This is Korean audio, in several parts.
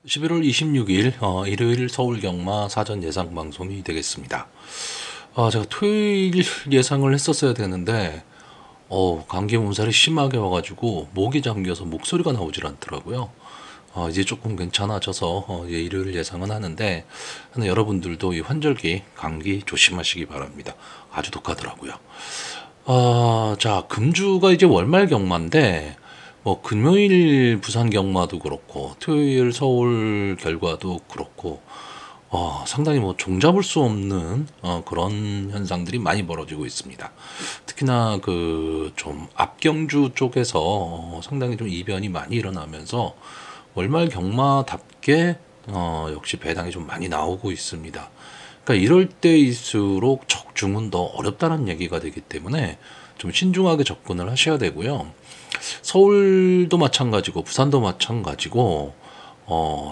11월 26일 일요일 서울 경마 사전 예상 방송이 되겠습니다. 제가 토요일 예상을 했었어야 되는데 감기 몸살이 심하게 와가지고 목이 잠겨서 목소리가 나오질 않더라고요. 이제 조금 괜찮아져서 이제 일요일 예상은 하는데 여러분들도 이 환절기 감기 조심하시기 바랍니다. 아주 독하더라고요. 자, 금주가 이제 월말 경마인데 금요일 부산 경마도 그렇고 토요일 서울 결과도 그렇고 상당히 종잡을 수 없는 그런 현상들이 많이 벌어지고 있습니다. 특히나 그 좀 앞경주 쪽에서 상당히 좀 이변이 많이 일어나면서 월말 경마답게 역시 배당이 좀 많이 나오고 있습니다. 그러니까 이럴 때일수록 적중은 더 어렵다는 얘기가 되기 때문에 좀 신중하게 접근을 하셔야 되고요. 서울도 마찬가지고 부산도 마찬가지고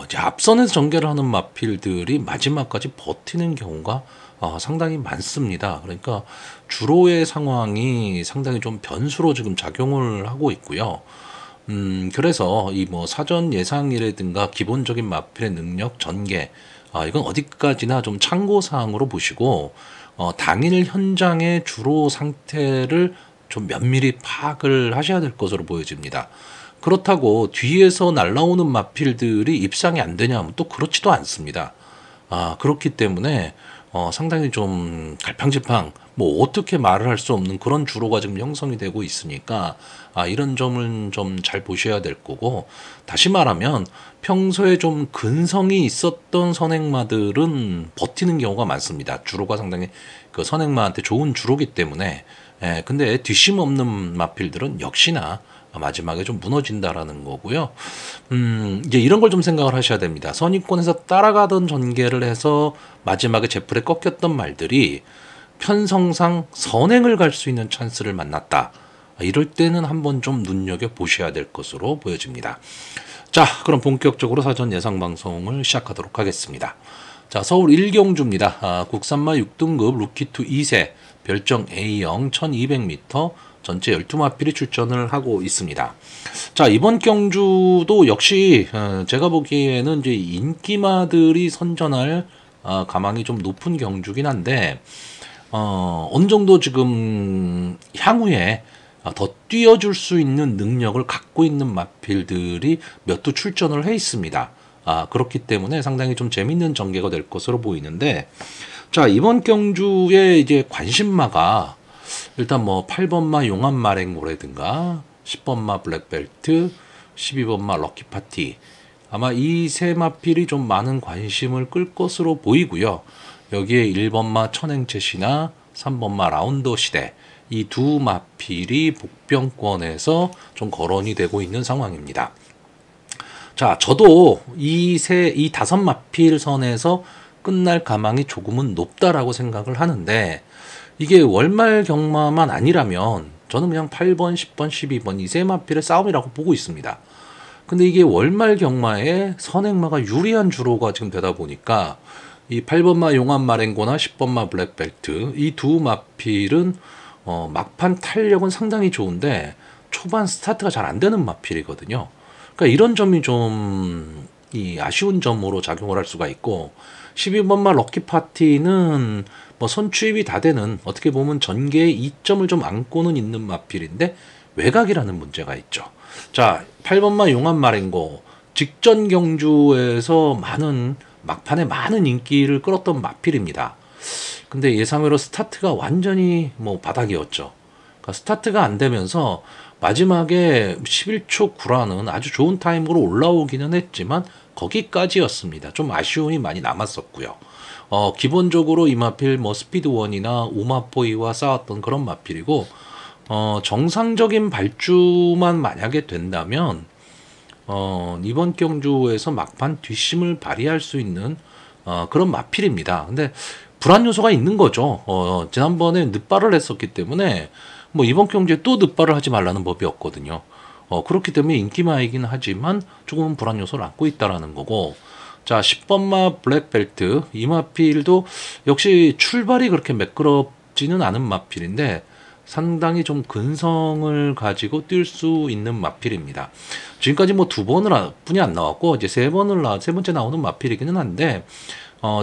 이제 앞선에서 전개를 하는 마필들이 마지막까지 버티는 경우가 상당히 많습니다. 그러니까 주로의 상황이 상당히 좀 변수로 지금 작용을 하고 있고요. 그래서 이 사전 예상이라든가 기본적인 마필의 능력 전개, 이건 어디까지나 좀 참고 사항으로 보시고 당일 현장의 주로 상태를 좀 면밀히 파악을 하셔야 될 것으로 보여집니다. 그렇다고 뒤에서 날라오는 마필들이 입상이 안 되냐 하면 또 그렇지도 않습니다. 그렇기 때문에 상당히 좀 갈팡질팡 어떻게 말을 할 수 없는 그런 주로가 지금 형성이 되고 있으니까 이런 점은 좀 잘 보셔야 될 거고, 다시 말하면 평소에 좀 근성이 있었던 선행마들은 버티는 경우가 많습니다. 주로가 상당히 그 선행마한테 좋은 주로기 때문에. 근데 뒷심 없는 마필들은 역시나 마지막에 좀 무너진다라는 거고요. 이제 이런 걸 좀 생각을 하셔야 됩니다. 선입권에서 따라가던 전개를 해서 마지막에 제풀에 꺾였던 말들이 편성상 선행을 갈 수 있는 찬스를 만났다. 이럴 때는 한번 좀 눈여겨 보셔야 될 것으로 보여집니다. 자, 그럼 본격적으로 사전 예상 방송을 시작하도록 하겠습니다. 자, 서울 1경주입니다. 국산마 6등급 루키2 2세 별정 A형 1200m 전체 12마필이 출전을 하고 있습니다. 자, 이번 경주도 역시 제가 보기에는 이제 인기마들이 선전할 가망이 좀 높은 경주긴 한데 어느 정도 지금 향후에 더 뛰어줄 수 있는 능력을 갖고 있는 마필들이 몇 두 출전을 해 있습니다. 그렇기 때문에 상당히 좀 재밌는 전개가 될 것으로 보이는데, 자, 이번 경주에 이제 관심마가 일단 8번마 용암마랭고라든가 10번마 블랙벨트, 12번마 럭키파티, 아마 이 세 마필이 좀 많은 관심을 끌 것으로 보이고요. 여기에 1번마 천행채시나 3번마 라운더 시대, 이 두 마필이 복병권에서 좀 거론이 되고 있는 상황입니다. 자, 저도 이 다섯 마필 선에서 끝날 가망이 조금은 높다라고 생각을 하는데, 이게 월말 경마만 아니라면 저는 그냥 8번, 10번, 12번 이 세 마필의 싸움이라고 보고 있습니다. 근데 이게 월말 경마에 선행마가 유리한 주로가 지금 되다 보니까 이 8번마 용암마랭고나 10번마 블랙벨트 이 두 마필은 막판 탄력은 상당히 좋은데 초반 스타트가 잘 안 되는 마필이거든요. 그러니까 이런 점이 좀 아쉬운 점으로 작용을 할 수가 있고, 12번마 럭키파티는 선취입이 다 되는, 어떻게 보면 전개의 이점을 좀 안고는 있는 마필인데 외곽이라는 문제가 있죠. 자, 8번마 용암마랭고 직전 경주에서 막판에 많은 인기를 끌었던 마필입니다. 근데 예상외로 스타트가 완전히 바닥이었죠. 그러니까 스타트가 안 되면서 마지막에 11초 9라는 아주 좋은 타임으로 올라오기는 했지만 거기까지였습니다. 좀 아쉬움이 많이 남았었고요. 기본적으로 이 마필 스피드1이나 우마포이와 싸웠던 그런 마필이고, 정상적인 발주만 만약에 된다면 이번 경주에서 막판 뒷심을 발휘할 수 있는 그런 마필입니다. 근데 불안 요소가 있는 거죠. 지난번에 늦발을 했었기 때문에 이번 경주에 또 늦발을 하지 말라는 법이 없거든요. 그렇기 때문에 인기마이긴 하지만 조금은 불안 요소를 안고 있다라는 거고, 자, 10번마 블랙벨트 이 마필도 역시 출발이 그렇게 매끄럽지는 않은 마필인데 상당히 좀 근성을 가지고 뛸 수 있는 마필입니다. 지금까지 뭐 뿐이 안 나왔고 이제 세 번째 나오는 마필이기는 한데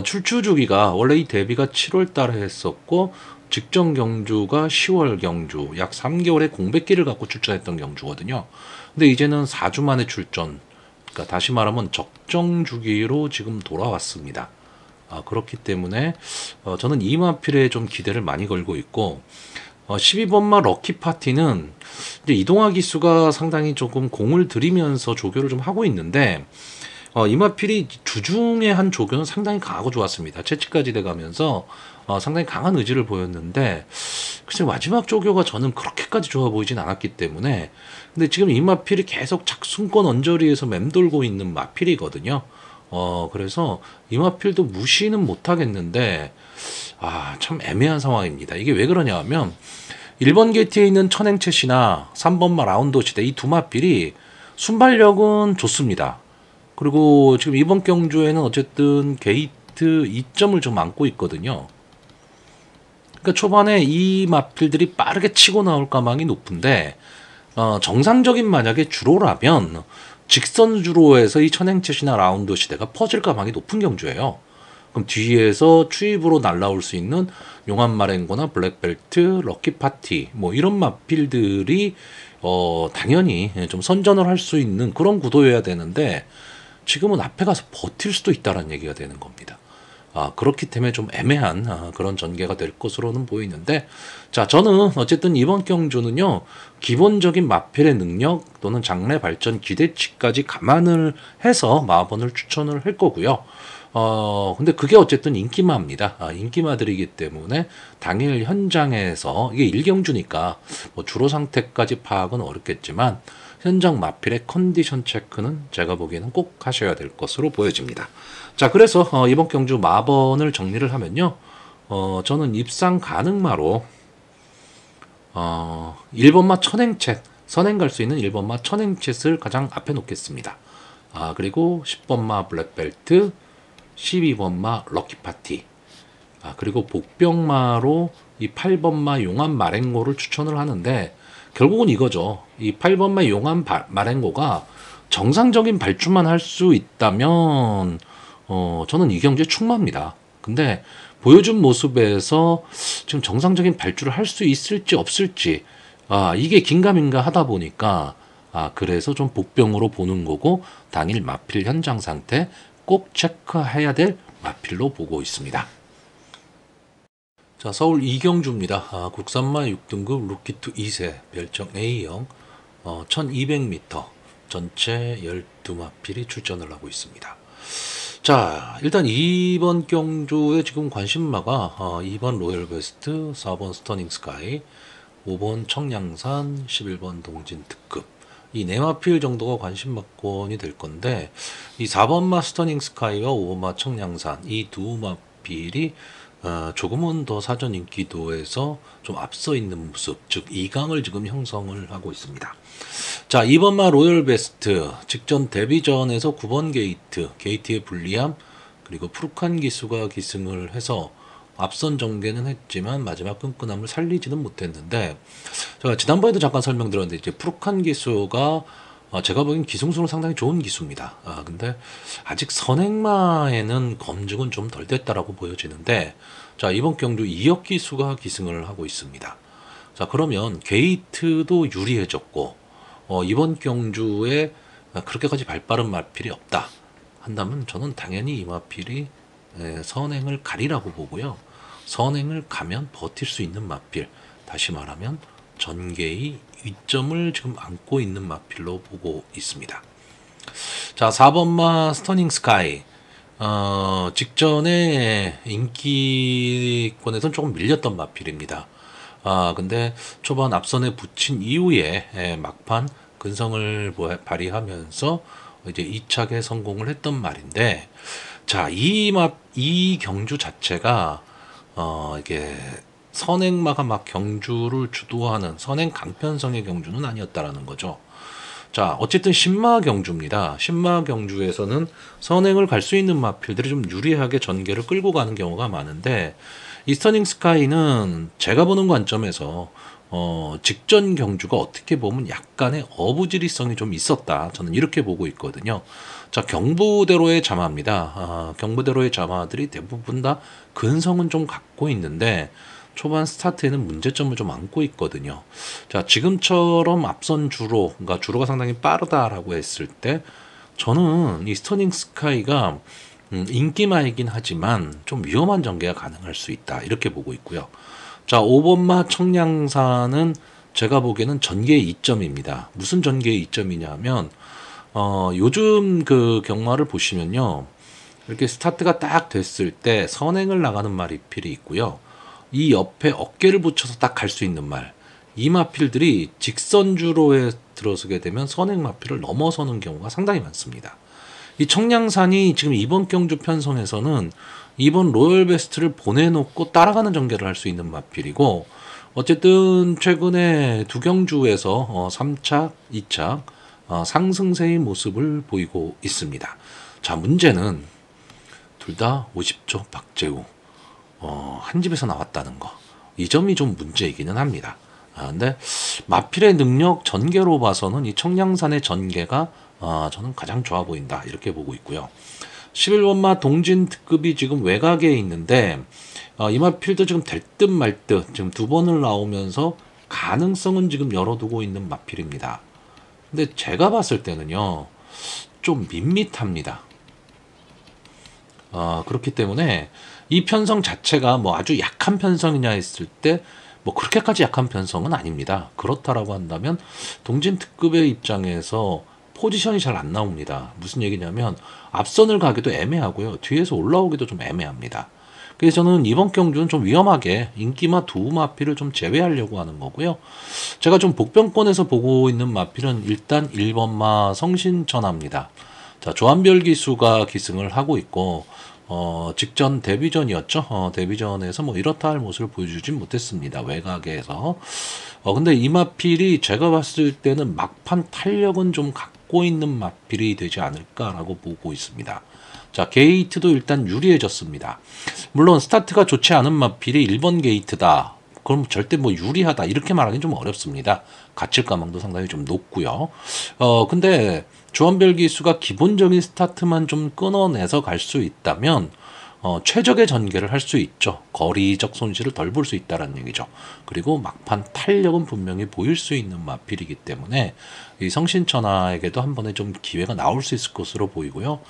출주 주기가 원래 이 데뷔가 7월 달에 했었고 직전 경주가 10월 경주 약 3개월의 공백기를 갖고 출전했던 경주거든요. 근데 이제는 4주 만에 출전. 그러니까 다시 말하면 적정 주기로 지금 돌아왔습니다. 그렇기 때문에 저는 이 마필에 좀 기대를 많이 걸고 있고 12번마 럭키 파티는 이제 이동화 기수가 상당히 조금 공을 들이면서 조교를 좀 하고 있는데 이마필이 주중의 한 조교는 상당히 강하고 좋았습니다. 채찍까지 돼가면서 상당히 강한 의지를 보였는데 글쎄 마지막 조교가 저는 그렇게까지 좋아 보이진 않았기 때문에 근데 지금 이마필이 계속 작순권 언저리에서 맴돌고 있는 마필이거든요. 그래서 이마필도 무시는 못하겠는데 참 애매한 상황입니다. 이게 왜 그러냐 하면 1번 게이트에 있는 천행채시나 3번마 라운드 시대 이 두 마필이 순발력은 좋습니다. 그리고 지금 이번 경주에는 어쨌든 게이트 2점을 좀 안고 있거든요. 그러니까 초반에 이 마필들이 빠르게 치고 나올 가망이 높은데 정상적인 만약에 주로라면 직선 주로에서 이 천행채시나 라운드 시대가 퍼질 가망이 높은 경주예요. 그럼 뒤에서 추입으로 날라올 수 있는 용암 마랭고나 블랙벨트, 럭키 파티 뭐 이런 마필들이 당연히 좀 선전을 할 수 있는 그런 구도여야 되는데 지금은 앞에 가서 버틸 수도 있다는 얘기가 되는 겁니다. 그렇기 때문에 좀 애매한 그런 전개가 될 것으로는 보이는데 자 저는 어쨌든 이번 경주는요 기본적인 마필의 능력 또는 장래 발전 기대치까지 감안을 해서 마번을 추천을 할 거고요. 근데 그게 어쨌든 인기마입니다. 인기마들이기 때문에 당일 현장에서 이게 1경주니까 뭐 주로 상태까지 파악은 어렵겠지만 현장 마필의 컨디션 체크는 제가 보기에는 꼭 하셔야 될 것으로 보여집니다. 자, 그래서 이번 경주 마번을 정리를 하면요. 저는 입상 가능마로 1번마 천행챗, 선행 갈 수 있는 1번마 천행챗을 가장 앞에 놓겠습니다. 그리고 10번마 블랙벨트, 12번마 럭키파티, 그리고 복병마로 이 8번마 용암 마랭고를 추천을 하는데 결국은 이거죠. 이 8번마 용암 마랭고가 정상적인 발주만 할 수 있다면 저는 이 경주에 충만합니다. 근데 보여준 모습에서 지금 정상적인 발주를 할 수 있을지 없을지 이게 긴가민가 하다 보니까 그래서 좀 복병으로 보는 거고 당일 마필 현장 상태 꼭 체크해야 될 마필로 보고 있습니다. 자, 서울 이경주입니다. 국산마 6등급 루키2 2세 별정 A형 1200m 전체 12마필이 출전을 하고 있습니다. 자, 일단 2번 경주에 지금 관심마가 2번 로열베스트, 4번 스터닝 스카이, 5번 청량산, 11번 동진 특급 이 네 마필 정도가 관심마권이 될 건데 이 4번마 스터닝 스카이와 5번마 청량산 이 두 마필이 조금은 더 사전 인기도에서 좀 앞서 있는 모습, 즉 2강을 지금 형성을 하고 있습니다. 자, 2번마 로열베스트 직전 데뷔전에서 9번 게이트의 불리함 그리고 푸르칸 기수가 기승을 해서 앞선 전개는 했지만 마지막 끈끈함을 살리지는 못했는데 제가 지난번에도 잠깐 설명드렸는데 이제 푸르칸 기수가 제가 보기엔 기승수는 상당히 좋은 기수입니다. 근데 아직 선행마에는 검증은 좀 덜 됐다라고 보여지는데 자, 이번 경주 이혁 기수가 기승을 하고 있습니다. 자, 그러면 게이트도 유리해졌고 이번 경주에 그렇게까지 발빠른 마필이 없다 한다면 저는 당연히 이 마필이 선행을 가리라고 보고요. 선행을 가면 버틸 수 있는 마필, 다시 말하면 전개의 위점을 지금 안고 있는 마필로 보고 있습니다. 자, 4번마 스터닝 스카이 직전에 인기권에서는 조금 밀렸던 마필입니다. 근데 초반 앞선에 붙인 이후에 막판 근성을 발휘하면서 이제 2착에 성공을 했던 말인데 자, 이 경주 자체가 이게 선행마가 막 경주를 주도하는 선행 강편성의 경주는 아니었다라는 거죠. 자, 어쨌든 신마 경주입니다. 신마 경주에서는 선행을 갈 수 있는 마필들이 좀 유리하게 전개를 끌고 가는 경우가 많은데 이 스터닝 스카이는 제가 보는 관점에서 직전 경주가 어떻게 보면 약간의 어부지리성이 좀 있었다. 저는 이렇게 보고 있거든요. 자, 경부대로의 자마입니다. 경부대로의 자마들이 대부분 다 근성은 좀 갖고 있는데 초반 스타트에는 문제점을 좀 안고 있거든요. 자, 지금처럼 앞선 주로, 그러니까 주로가 상당히 빠르다라고 했을 때 저는 이 스터닝 스카이가 인기마이긴 하지만 좀 위험한 전개가 가능할 수 있다. 이렇게 보고 있고요. 자, 5번마 청량산은 제가 보기에는 전개의 이점입니다. 무슨 전개의 이점이냐면 요즘 그 경마를 보시면요. 이렇게 스타트가 딱 됐을 때 선행을 나가는 말이필이 있고요. 이 옆에 어깨를 붙여서 딱 갈 수 있는 말. 이 마필들이 직선주로에 들어서게 되면 선행 마필을 넘어서는 경우가 상당히 많습니다. 이 청량산이 지금 이번 경주 편성에서는 이번 로열 베스트를 보내놓고 따라가는 전개를 할 수 있는 마필이고, 어쨌든 최근에 두 경주에서 3착, 2착 상승세의 모습을 보이고 있습니다. 자, 문제는 둘 다 50조 박재우 한 집에서 나왔다는 거. 이 점이 좀 문제이기는 합니다. 근데 마필의 능력 전개로 봐서는 이 청량산의 전개가 저는 가장 좋아 보인다. 이렇게 보고 있고요. 11번마 동진 특급이 지금 외곽에 있는데 이 마필도 지금 될 듯 말 듯 지금 두 번을 나오면서 가능성은 지금 열어두고 있는 마필입니다. 근데 제가 봤을 때는요, 좀 밋밋합니다. 그렇기 때문에 이 편성 자체가 뭐 아주 약한 편성이냐 했을 때 뭐 그렇게까지 약한 편성은 아닙니다. 그렇다라고 한다면 동진 특급의 입장에서 포지션이 잘 안 나옵니다. 무슨 얘기냐면 앞선을 가기도 애매하고요. 뒤에서 올라오기도 좀 애매합니다. 그래서 저는 이번 경주는 좀 위험하게 인기마 두 마필을 좀 제외하려고 하는 거고요. 제가 좀 복병권에서 보고 있는 마필은 일단 1번마 성신천하입니다. 자, 조한별 기수가 기승을 하고 있고 직전 데뷔전이었죠. 데뷔전에서 뭐 이렇다 할 모습을 보여주진 못했습니다. 외곽에서. 근데 이 마필이 제가 봤을 때는 막판 탄력은 좀 갖고 있는 마필이 되지 않을까라고 보고 있습니다. 자, 게이트도 일단 유리해졌습니다. 물론 스타트가 좋지 않은 마필이 1번 게이트다. 그럼 절대 뭐 유리하다 이렇게 말하기는 좀 어렵습니다. 갇힐 가망도 상당히 좀 높고요. 근데 조한별 기수가 기본적인 스타트만 좀 끊어내서 갈 수 있다면 최적의 전개를 할 수 있죠. 거리적 손실을 덜 볼 수 있다는 얘기죠. 그리고 막판 탄력은 분명히 보일 수 있는 마필이기 때문에 이 성신천하에게도 한 번에 좀 기회가 나올 수 있을 것으로 보이고요.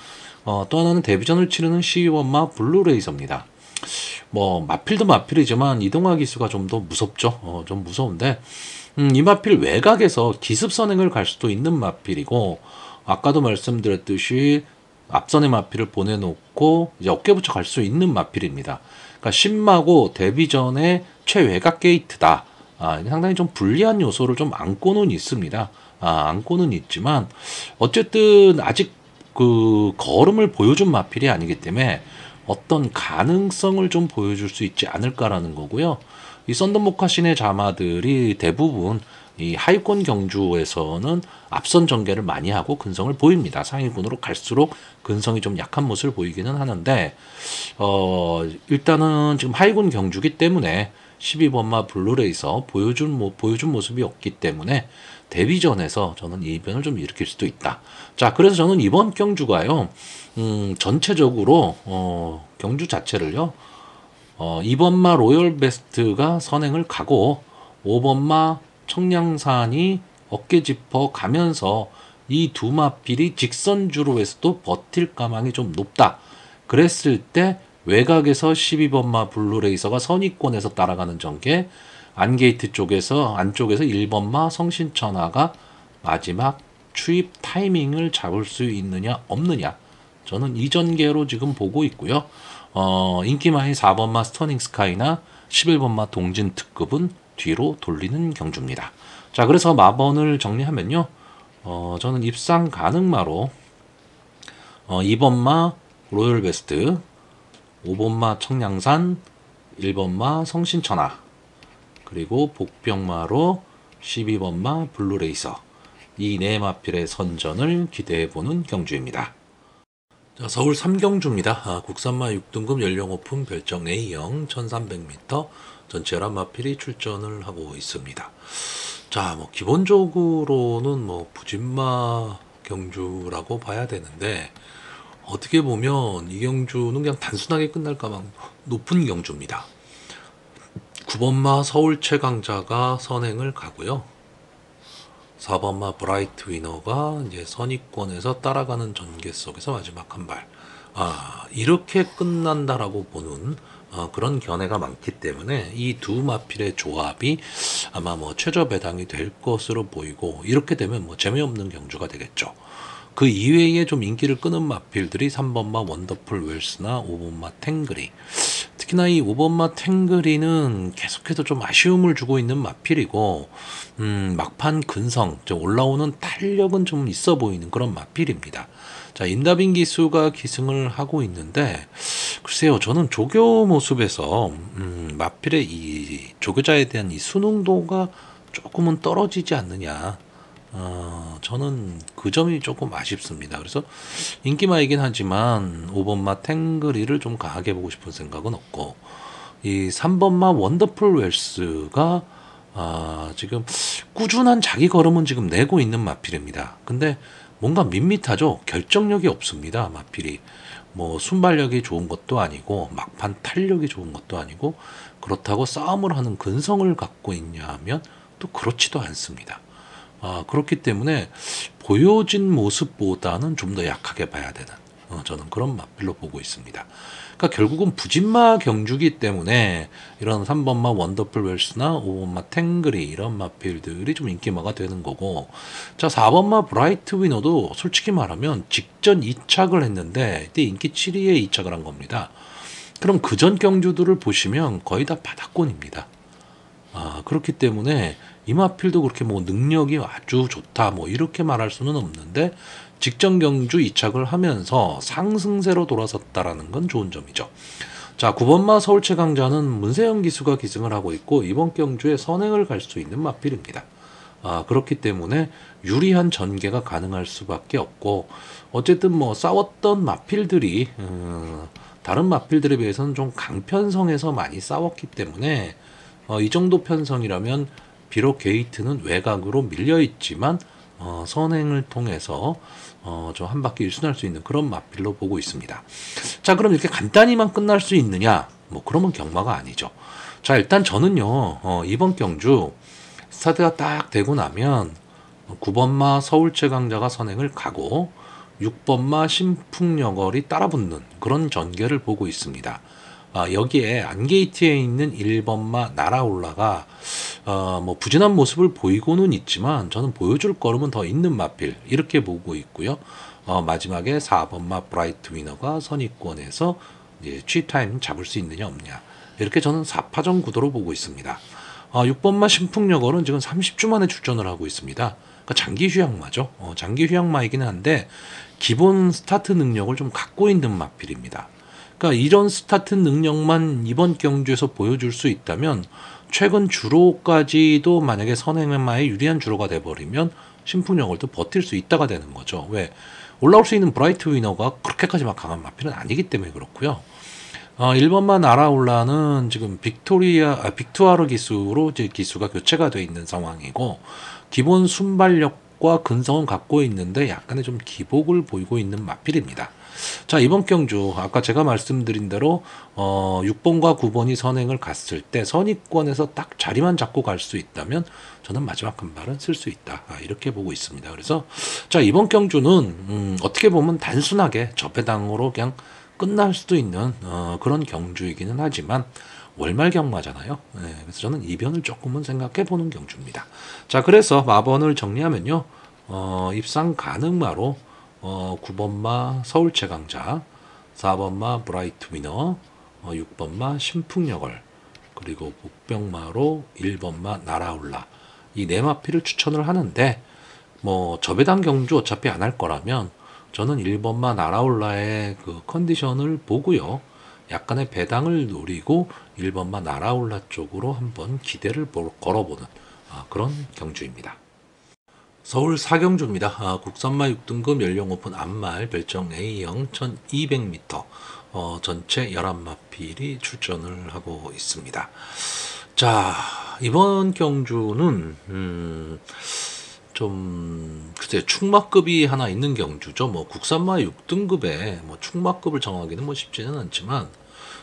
또 하나는 데뷔전을 치르는 12번마 블루레이서입니다. 뭐 마필도 마필이지만 이동화 기수가 좀 더 무섭죠. 좀 무서운데 이 마필 외곽에서 기습 선행을 갈 수도 있는 마필이고, 아까도 말씀드렸듯이 앞선의 마필을 보내놓고 이제 어깨 붙여 갈 수 있는 마필입니다. 그러니까 신마고 데뷔전의 최외곽 게이트다. 상당히 좀 불리한 요소를 좀 안고는 있습니다. 안고는 있지만 어쨌든 아직 그 걸음을 보여준 마필이 아니기 때문에 어떤 가능성을 좀 보여줄 수 있지 않을까라는 거고요. 이 썬더모카신의 자마들이 대부분 이 하위권 경주에서는 앞선 전개를 많이 하고 근성을 보입니다. 상위군으로 갈수록 근성이 좀 약한 모습을 보이기는 하는데 일단은 지금 하위군 경주기 때문에 12번마 블루레이서 보여준 모습이 없기 때문에 데뷔전에서 저는 이변을 좀 일으킬 수도 있다. 자, 그래서 저는 이번 경주가요, 전체적으로 경주 자체를요, 2번마 로열 베스트가 선행을 가고 5번마 청량산이 어깨 짚어 가면서 이 두 마필이 직선주로에서도 버틸 가망이 좀 높다. 그랬을 때 외곽에서 12번마 블루레이서가 선위권에서 따라가는 전개, 안게이트 쪽에서 안쪽에서 1번마 성신천하가 마지막 추입 타이밍을 잡을 수 있느냐 없느냐, 저는 이 전개로 지금 보고 있고요. 인기마이 4번마 스터닝 스카이나 11번마 동진 특급은 뒤로 돌리는 경주입니다. 자, 그래서 마번을 정리하면요, 저는 입상 가능마로 2번마 로열 베스트, 5번마 청량산, 1번마 성신천하, 그리고 복병마로 12번마 블루레이서, 이 네 마필의 선전을 기대해보는 경주입니다. 자, 서울 삼경주입니다. 국산마 6등급 연령 오픈 별정 A형 1300m 전체 11마필이 출전을 하고 있습니다. 자, 뭐 기본적으로는 뭐 부진마 경주라고 봐야 되는데, 어떻게 보면 이 경주는 그냥 단순하게 끝날까봐 높은 경주입니다. 9번마 서울 최강자가 선행을 가고요. 4번마 브라이트 위너가 이제 선입권에서 따라가는 전개 속에서 마지막 한 발. 이렇게 끝난다라고 보는 그런 견해가 많기 때문에 이 두 마필의 조합이 아마 뭐 최저 배당이 될 것으로 보이고, 이렇게 되면 뭐 재미없는 경주가 되겠죠. 그 이외에 좀 인기를 끄는 마필들이 3번마 원더풀 웰스나 5번마 탱그리. 특히나 이 5번마 탱그리는 계속해서 좀 아쉬움을 주고 있는 마필이고, 막판 근성, 올라오는 탄력은 좀 있어 보이는 그런 마필입니다. 자, 인다빈 기수가 기승을 하고 있는데, 글쎄요, 저는 조교 모습에서 마필의 이 조교자에 대한 이 수능도가 조금은 떨어지지 않느냐. 저는 그 점이 조금 아쉽습니다. 그래서 인기마이긴 하지만 5번마 탱그리를 좀 강하게 보고 싶은 생각은 없고, 이 3번마 원더풀 웰스가 지금 꾸준한 자기 걸음은 지금 내고 있는 마필입니다. 근데 뭔가 밋밋하죠. 결정력이 없습니다. 마필이 뭐 순발력이 좋은 것도 아니고 막판 탄력이 좋은 것도 아니고, 그렇다고 싸움을 하는 근성을 갖고 있냐 하면 또 그렇지도 않습니다. 그렇기 때문에 보여진 모습보다는 좀 더 약하게 봐야 되는, 저는 그런 마필로 보고 있습니다. 그러니까 결국은 부진마 경주기 때문에 이런 3번마 원더풀 웰스나 5번마 탱그리 이런 마필들이 좀 인기마가 되는 거고, 자, 4번마 브라이트 위너도 솔직히 말하면 직전 2착을 했는데 이때 인기 7위에 2착을 한 겁니다. 그럼 그전 경주들을 보시면 거의 다 바닥권입니다. 그렇기 때문에 이마필도 그렇게 뭐 능력이 아주 좋다 뭐 이렇게 말할 수는 없는데, 직전 경주 2착을 하면서 상승세로 돌아섰다라는 건 좋은 점이죠. 자, 9번마 서울 최강자는 문세영 기수가 기승을 하고 있고, 이번 경주에 선행을 갈 수 있는 마필입니다. 그렇기 때문에 유리한 전개가 가능할 수밖에 없고, 어쨌든 뭐 싸웠던 마필들이 다른 마필들에 비해서는 좀 강편성에서 많이 싸웠기 때문에, 이 정도 편성이라면 비록 게이트는 외곽으로 밀려 있지만 선행을 통해서 좀 한 바퀴 일순할 수 있는 그런 마필로 보고 있습니다. 자, 그럼 이렇게 간단히만 끝날 수 있느냐? 뭐 그러면 경마가 아니죠. 자, 일단 저는요, 이번 경주 스타트가 딱 되고 나면 9번마 서울 최강자가 선행을 가고 6번마 신풍여걸이 따라붙는 그런 전개를 보고 있습니다. 여기에 안게이트에 있는 1번마 날아올라가 뭐 부진한 모습을 보이고는 있지만, 저는 보여줄 걸음은 더 있는 마필 이렇게 보고 있고요. 마지막에 4번마 브라이트 위너가 선입권에서 이제 취타임 잡을 수 있느냐 없냐, 이렇게 저는 4파전 구도로 보고 있습니다. 6번마 신풍여걸은 지금 30주 만에 출전을 하고 있습니다. 그러니까 장기 휴양마죠. 장기 휴양마이긴 한데 기본 스타트 능력을 좀 갖고 있는 마필입니다. 그러니까 이런 스타트 능력만 이번 경주에서 보여줄 수 있다면, 최근 주로까지도 만약에 선행마의 유리한 주로가 돼버리면 신풍여걸도 버틸 수 있다가 되는 거죠. 왜? 올라올 수 있는 브라이트 위너가 그렇게까지 막 강한 마필은 아니기 때문에 그렇고요. 1번만 날아올라는 지금 빅투아르 기수로 이제 기수가 교체가 되어 있는 상황이고, 기본 순발력과 근성은 갖고 있는데 약간의 좀 기복을 보이고 있는 마필입니다. 자, 이번 경주 아까 제가 말씀드린 대로 6번과 9번이 선행을 갔을 때 선입권에서 딱 자리만 잡고 갈 수 있다면 저는 마지막 한 발은 쓸 수 있다, 이렇게 보고 있습니다. 그래서 자, 이번 경주는 어떻게 보면 단순하게 저배당으로 그냥 끝날 수도 있는 그런 경주이기는 하지만 월말 경마잖아요. 네, 그래서 저는 이변을 조금은 생각해 보는 경주입니다. 자, 그래서 마번을 정리하면요, 입상 가능마로 9번마 서울 최강자, 4번마 브라이트 위너, 6번마 신풍여걸, 그리고 복병마로 1번마 날아올라, 이 네 마필을 추천을 하는데, 뭐 저배당 경주 어차피 안 할 거라면 저는 1번마 날아올라의 그 컨디션을 보고요, 약간의 배당을 노리고 1번마 날아올라 쪽으로 한번 기대를 걸어보는 그런 경주입니다. 서울 사경주입니다. 국산마 6등급 연령 오픈 암말 별정 A형 1200m 전체 11마필이 출전을 하고 있습니다. 자, 이번 경주는 좀 글쎄 축마급이 하나 있는 경주죠. 뭐 국산마 6등급에 뭐 축마급을 정하기는 뭐 쉽지는 않지만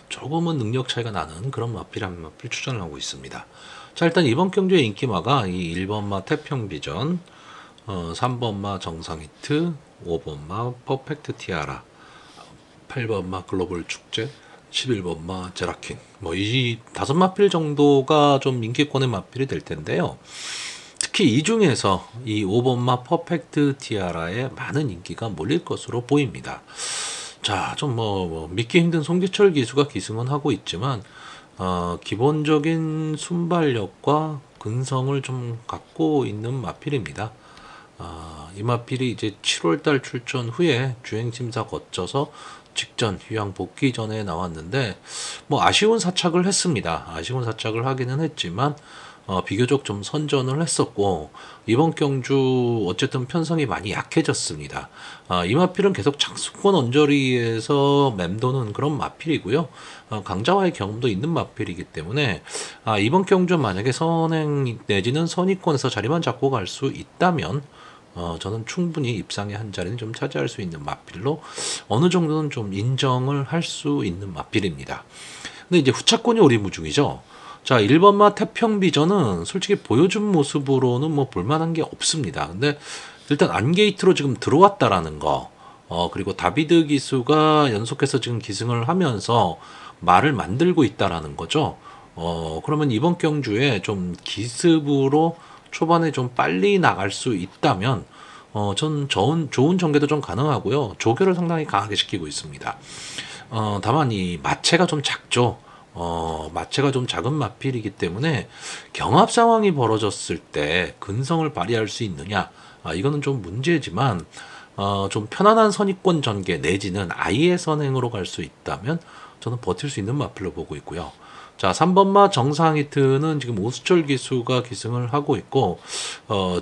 조금은 능력 차이가 나는 그런 마필 한 마필 출전을 하고 있습니다. 자, 일단 이번 경주의 인기마가 이 1번마 태평비전, 3번마 정상히트, 5번마 퍼펙트 티아라, 8번마 글로벌 축제, 11번마 제라킨, 뭐 이 5마필 정도가 좀 인기권의 마필이 될 텐데요. 특히 이 중에서 이 5번마 퍼펙트 티아라에 많은 인기가 몰릴 것으로 보입니다. 자, 좀 믿기 힘든 송기철 기수가 기승은 하고 있지만 기본적인 순발력과 근성을 좀 갖고 있는 마필입니다. 이 마필이 이제 7월달 출전 후에 주행 심사 거쳐서 직전 휴양 복귀 전에 나왔는데 뭐 아쉬운 사착을 했습니다. 아쉬운 사착을 하기는 했지만 비교적 좀 선전을 했었고 이번 경주 어쨌든 편성이 많이 약해졌습니다. 이 마필은 계속 착수권 언저리에서 맴도는 그런 마필이고요. 강자와의 경험도 있는 마필이기 때문에 이번 경주 만약에 선행 내지는 선의권에서 자리만 잡고 갈 수 있다면 저는 충분히 입상의 한 자리는 좀 차지할 수 있는 마필로 어느 정도는 좀 인정을 할 수 있는 마필입니다. 근데 이제 후차권이 오리무중이죠. 자, 1번마 태평비전은 솔직히 보여준 모습으로는 뭐 볼만한 게 없습니다. 근데 일단 안게이트로 지금 들어왔다라는 거, 그리고 다비드 기수가 연속해서 지금 기승을 하면서 말을 만들고 있다라는 거죠. 그러면 이번 경주에 좀 기습으로 초반에 좀 빨리 나갈 수 있다면, 전 좋은 전개도 좀 가능하고요. 조교를 상당히 강하게 시키고 있습니다. 다만 이 마체가 좀 작죠. 마체가 좀 작은 마필이기 때문에 경합 상황이 벌어졌을 때 근성을 발휘할 수 있느냐, 이거는 좀 문제지만 좀 편안한 선입권 전개 내지는 아예 선행으로 갈 수 있다면 저는 버틸 수 있는 마필로 보고 있고요. 자, 3번마 정상히트는 지금 오수철 기수가 기승을 하고 있고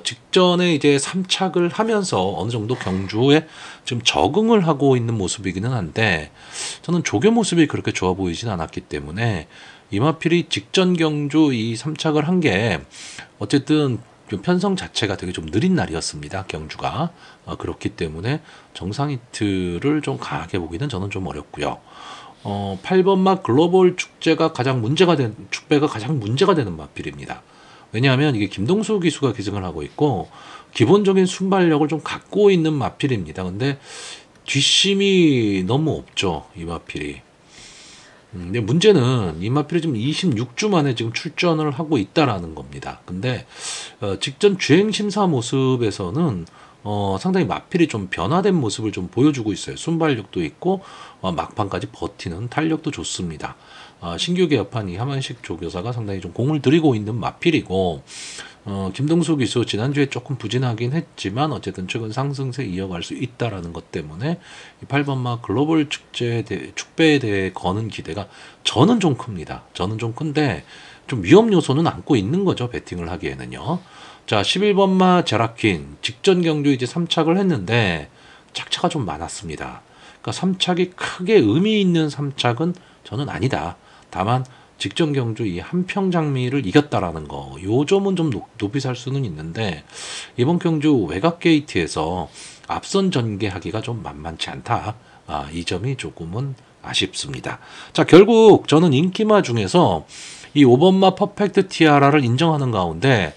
직전에 이제 3착을 하면서 어느 정도 경주에 지금 적응을 하고 있는 모습이기는 한데 저는 조교 모습이 그렇게 좋아 보이진 않았기 때문에 이마필이 직전 경주 이 3착을 한 게 어쨌든 좀 편성 자체가 되게 좀 느린 날이었습니다. 경주가. 그렇기 때문에 정상히트를 좀 강하게 보기는 저는 좀 어렵고요. 8번마 글로벌 축배가 가장 문제가 되는 마필입니다. 왜냐하면 이게 김동수 기수가 기승을 하고 있고 기본적인 순발력을 좀 갖고 있는 마필입니다. 근데 뒷심이 너무 없죠, 이 마필이. 근데 문제는 이 마필이 지금 26주 만에 지금 출전을 하고 있다라는 겁니다. 근데 직전 주행 심사 모습에서는 상당히 마필이 좀 변화된 모습을 좀 보여주고 있어요. 순발력도 있고 막판까지 버티는 탄력도 좋습니다. 신규 개업한 이 하만식 조교사가 상당히 좀 공을 들이고 있는 마필이고 김동수 기수 지난주에 조금 부진하긴 했지만 어쨌든 최근 상승세 이어갈 수 있다라는 것 때문에 이 8번마 글로벌 축배에 대해 거는 기대가 저는 좀 큽니다. 저는 좀 큰데 좀 위험 요소는 안고 있는 거죠. 배팅을 하기에는요. 자, 11번마 제라킨 직전 경주 이제 3착을 했는데 착차가 좀 많았습니다. 그러니까 3착이 크게 의미 있는 3착은 저는 아니다. 다만 직전 경주 이 한평장미를 이겼다라는 거, 요 점은 좀 높이 살 수는 있는데 이번 경주 외곽 게이트에서 앞선 전개하기가 좀 만만치 않다. 이 점이 조금은 아쉽습니다. 자, 결국 저는 인기마 중에서 이 5번마 퍼펙트 티아라를 인정하는 가운데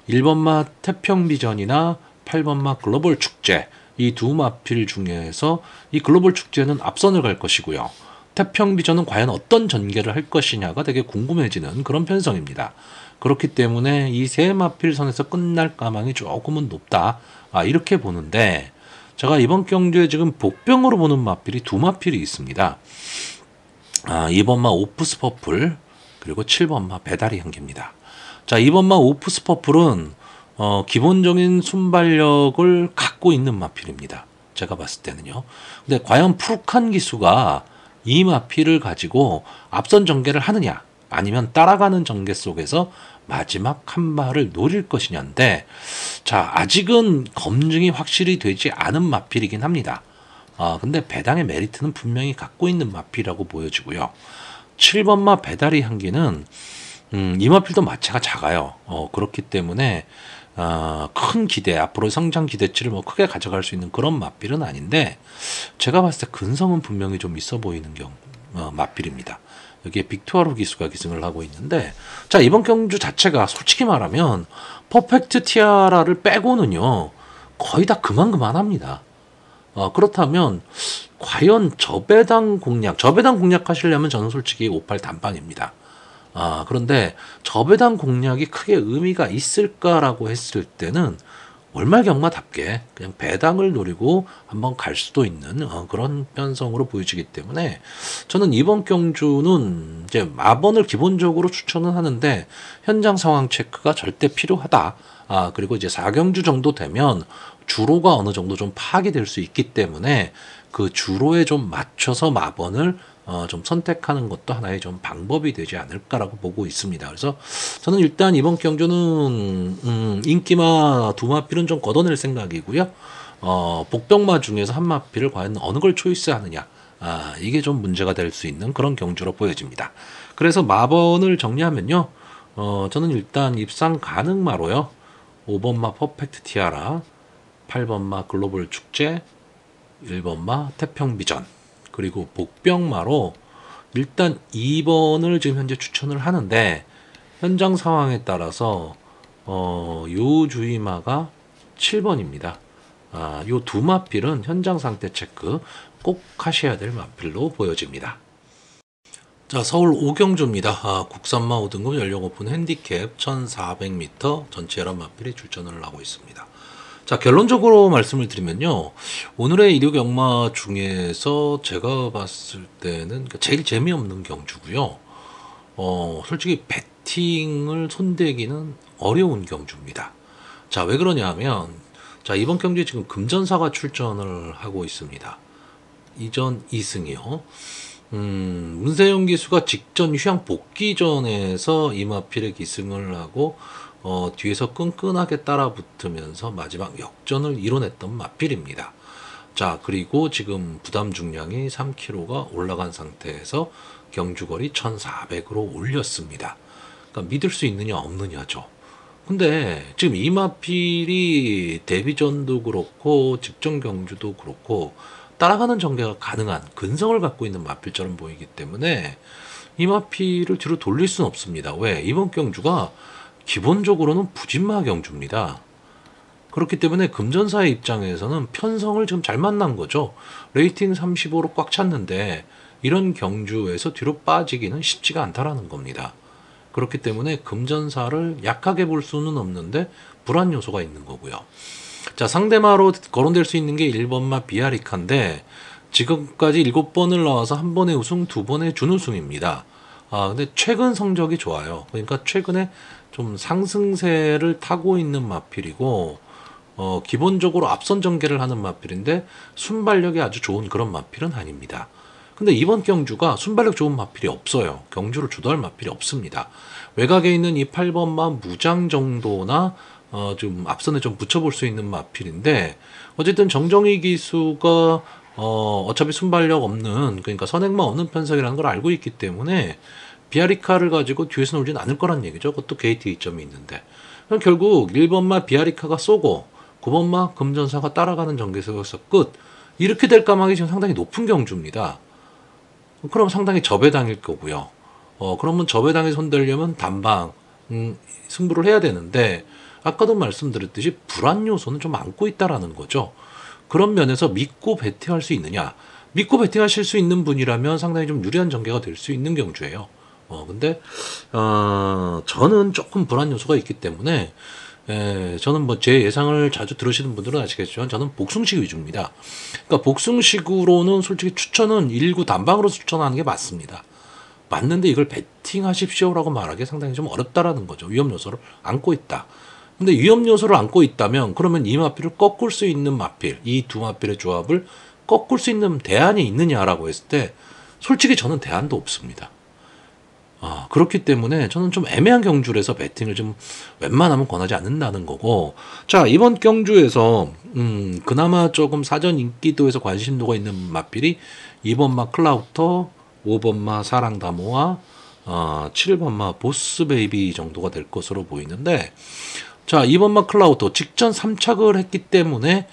1번마 태평비전이나 8번마 글로벌 축제 이 두 마필 중에서 이 글로벌 축제는 앞선을 갈 것이고요. 태평비전은 과연 어떤 전개를 할 것이냐가 되게 궁금해지는 그런 편성입니다. 그렇기 때문에 이 세 마필 선에서 끝날 가망이 조금은 높다. 이렇게 보는데 제가 이번 경주에 지금 복병으로 보는 마필이 두 마필이 있습니다. 2번마 오프스 퍼플 그리고 7번마 배달의 향기입니다. 자, 2번마 오프스 퍼플은 기본적인 순발력을 갖고 있는 마필입니다. 제가 봤을 때는요. 근데 과연 푸르칸 기수가 이 마필을 가지고 앞선 전개를 하느냐? 아니면 따라가는 전개 속에서 마지막 한 발을 노릴 것이냐인데, 자, 아직은 검증이 확실히 되지 않은 마필이긴 합니다. 근데 배당의 메리트는 분명히 갖고 있는 마필이라고 보여지고요. 7번마 배달의 향기는 이 마필도 마체가 작아요. 그렇기 때문에 큰 기대, 앞으로 성장 기대치를 뭐 크게 가져갈 수 있는 그런 마필은 아닌데, 제가 봤을 때 근성은 분명히 좀 있어 보이는 마필입니다. 여기에 빅투아로 기수가 기승을 하고 있는데, 자, 이번 경주 자체가 솔직히 말하면 퍼펙트 티아라를 빼고는요 거의 다 그만합니다. 그렇다면 과연 저배당 공략 하시려면 저는 솔직히 58 단방입니다. 그런데 저배당 공략이 크게 의미가 있을까라고 했을 때는 월말경마답게 그냥 배당을 노리고 한번 갈 수도 있는 그런 편성으로 보여지기 때문에, 저는 이번 경주는 이제 마번을 기본적으로 추천은 하는데 현장 상황 체크가 절대 필요하다. 그리고 이제 4경주 정도 되면 주로가 어느 정도 좀 파악이 될 수 있기 때문에 그 주로에 좀 맞춰서 마번을 좀 선택하는 것도 하나의 좀 방법이 되지 않을까라고 보고 있습니다. 그래서 저는 일단 이번 경주는 인기마 두 마필은 좀 걷어낼 생각이고요. 복병마 중에서 한 마필을 과연 어느 걸 초이스하느냐, 이게 좀 문제가 될 수 있는 그런 경주로 보여집니다. 그래서 마번을 정리하면요, 저는 일단 입상 가능마로요, 5번마 퍼펙트 티아라, 8번마 글로벌 축제, 1번마 태평비전, 그리고 복병마로 일단 2번을 지금 현재 추천을 하는데, 현장 상황에 따라서 요 주의마가 7번입니다. 요 두 마필은 현장 상태 체크 꼭 하셔야 될 마필로 보여집니다. 자, 서울 오경주입니다. 국산마 5등급 연령 오픈 핸디캡 1400m 전체 11마필이 출전을 하고 있습니다. 자, 결론적으로 말씀을 드리면요, 오늘의 일요 경마 중에서 제가 봤을 때는 제일 재미없는 경주고요. 솔직히 배팅을 손대기는 어려운 경주입니다. 자, 왜 그러냐 하면, 자, 이번 경주에 지금 금전사가 출전을 하고 있습니다. 이전 2승이요. 문세영 기수가 직전 휴양 복귀전에서 이마필의 기승을 하고 뒤에서 끈끈하게 따라붙으면서 마지막 역전을 이뤄냈던 마필입니다. 자, 그리고 지금 부담 중량이 3kg가 올라간 상태에서 경주거리 1400으로 올렸습니다. 그러니까 믿을 수 있느냐 없느냐죠. 근데 지금 이마필이 데뷔전도 그렇고 직전 경주도 그렇고 따라가는 전개가 가능한 근성을 갖고 있는 마필처럼 보이기 때문에 이마필을 뒤로 돌릴 수는 없습니다. 왜? 이번 경주가 기본적으로는 부진마 경주입니다. 그렇기 때문에 금전사의 입장에서는 편성을 지금 잘 만난 거죠. 레이팅 35로 꽉 찼는데 이런 경주에서 뒤로 빠지기는 쉽지가 않다라는 겁니다. 그렇기 때문에 금전사를 약하게 볼 수는 없는데 불안 요소가 있는 거고요. 자, 상대마로 거론될 수 있는 게 1번마 비아리카인데 지금까지 7번을 나와서 한 번의 우승, 2번의 준우승입니다. 근데 최근 성적이 좋아요. 그러니까 최근에 좀 상승세를 타고 있는 마필이고, 기본적으로 앞선 전개를 하는 마필인데 순발력이 아주 좋은 그런 마필은 아닙니다. 근데 이번 경주가 순발력 좋은 마필이 없어요. 경주를 주도할 마필이 없습니다. 외곽에 있는 이 8번마 무장 정도나 좀 앞선에 좀 붙여볼 수 있는 마필인데, 어쨌든 정정희 기수가 어차피 순발력 없는, 그러니까 선행만 없는 편성이라는 걸 알고 있기 때문에 비아리카를 가지고 뒤에서 놀진 않을 거란 얘기죠. 그것도 게이트 이점이 있는데, 그럼 결국 1번마 비아리카가 쏘고 9번마 금전사가 따라가는 전개에서 끝, 이렇게 될 가망이 지금 상당히 높은 경주입니다. 그럼 상당히 저배당일 거고요. 그러면 저배당에 손대려면 단방 승부를 해야 되는데, 아까도 말씀드렸듯이 불안 요소는 좀 안고 있다라는 거죠. 그런 면에서 믿고 베팅할 수 있느냐, 믿고 베팅하실 수 있는 분이라면 상당히 좀 유리한 전개가 될 수 있는 경주예요. 근데 저는 조금 불안 요소가 있기 때문에, 저는 뭐 제 예상을 자주 들으시는 분들은 아시겠지만 저는 복숭식 위주입니다. 그러니까 복숭식으로는 솔직히 추천은 1구 단방으로 추천하는 게 맞습니다. 맞는데 이걸 베팅하십시오라고 말하기 상당히 좀 어렵다라는 거죠. 위험 요소를 안고 있다. 근데 위험 요소를 안고 있다면 그러면 이 마필을 꺾을 수 있는 마필, 이 두 마필의 조합을 꺾을 수 있는 대안이 있느냐라고 했을 때 솔직히 저는 대안도 없습니다. 그렇기 때문에 저는 좀 애매한 경주에서 배팅을 좀 웬만하면 권하지 않는다는 거고. 자, 이번 경주에서 그나마 조금 사전 인기도에서 관심도가 있는 마필이 2번 마 클라우터, 5번 마 사랑다모와 7번 마 보스베이비 정도가 될 것으로 보이는데, 자, 2번 마 클라우터 직전 3착을 했기 때문에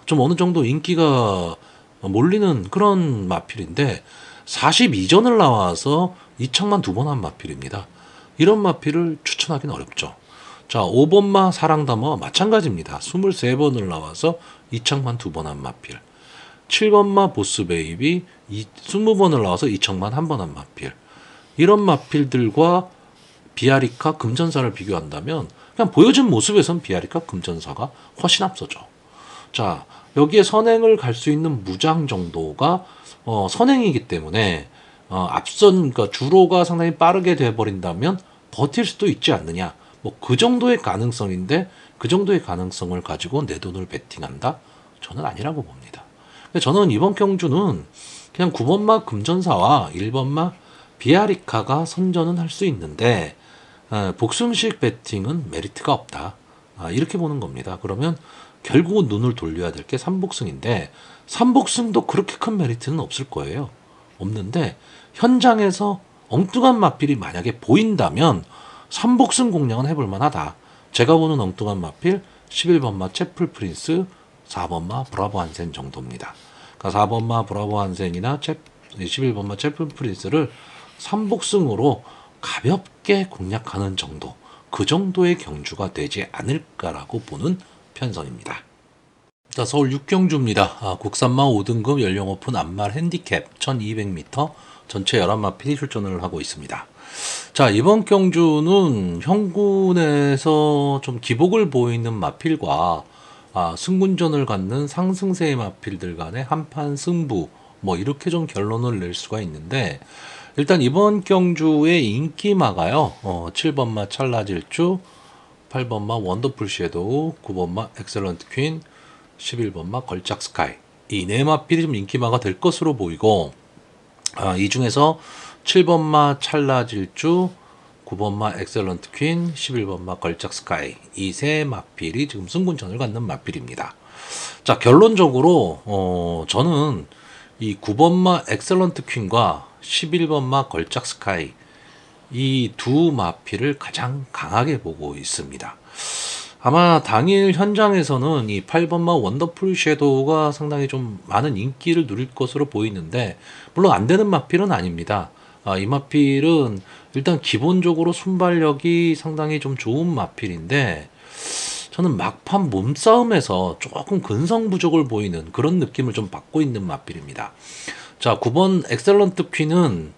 좀 어느 정도 인기가 몰리는 그런 마필인데 42전을 나와서 2착만 2번 한 마필입니다. 이런 마필을 추천하기는 어렵죠. 자, 5번마 사랑다모와 마찬가지입니다. 23번을 나와서 2착만 2번 한 마필. 7번마 보스베이비 20번을 나와서 2착만 1번 한 마필. 이런 마필들과 비아리카 금전사를 비교한다면 그냥 보여준 모습에선 비아리카 금전사가 훨씬 앞서죠. 자, 여기에 선행을 갈 수 있는 무장 정도가 선행이기 때문에 앞선, 그러니까 주로가 상당히 빠르게 돼버린다면 버틸 수도 있지 않느냐. 뭐 그 정도의 가능성인데 그 정도의 가능성을 가지고 내 돈을 베팅한다? 저는 아니라고 봅니다. 저는 이번 경주는 그냥 9번마 금전사와 1번마 비아리카가 선전은 할 수 있는데 복승식 배팅은 메리트가 없다. 이렇게 보는 겁니다. 그러면 결국은 눈을 돌려야 될 게 3복승인데 3복승도 그렇게 큰 메리트는 없을 거예요. 없는데 현장에서 엉뚱한 마필이 만약에 보인다면 3복승 공략은 해볼 만하다. 제가 보는 엉뚱한 마필 11번마 채플 프린스, 4번마 브라보 한센 정도입니다. 그러니까 4번마 브라보 한센이나 11번마 채플 프린스를 3복승으로 가볍게 공략하는 정도, 그 정도의 경주가 되지 않을까라고 보는 편성입니다. 자, 서울 6경주입니다. 국산마 5등급 연령 오픈 암말 핸디캡 1200m 전체 11마필이 출전을 하고 있습니다. 자, 이번 경주는 형군에서 좀 기복을 보이는 마필과 승군전을 갖는 상승세의 마필들 간의 한판 승부, 뭐 이렇게 좀 결론을 낼 수가 있는데, 일단 이번 경주의 인기마가요. 7번마 찰나질주, 8번마 원더풀 섀도우, 9번마 엑셀런트 퀸, 11번마 걸작 스카이. 이 네 마필이 좀 인기마가 될 것으로 보이고, 이 중에서 7번마 찰나질주, 9번마 엑셀런트 퀸, 11번마 걸작 스카이. 이 세 마필이 지금 승군전을 갖는 마필입니다. 자, 결론적으로 저는 이 9번마 엑셀런트 퀸과 11번마 걸작 스카이, 이 두 마필을 가장 강하게 보고 있습니다. 아마 당일 현장에서는 이 8번마 원더풀 섀도우가 상당히 좀 많은 인기를 누릴 것으로 보이는데, 물론 안 되는 마필은 아닙니다. 이 마필은 일단 기본적으로 순발력이 상당히 좀 좋은 마필인데, 저는 막판 몸싸움에서 조금 근성 부족을 보이는 그런 느낌을 좀 받고 있는 마필입니다. 자, 9번 엑셀런트 퀸은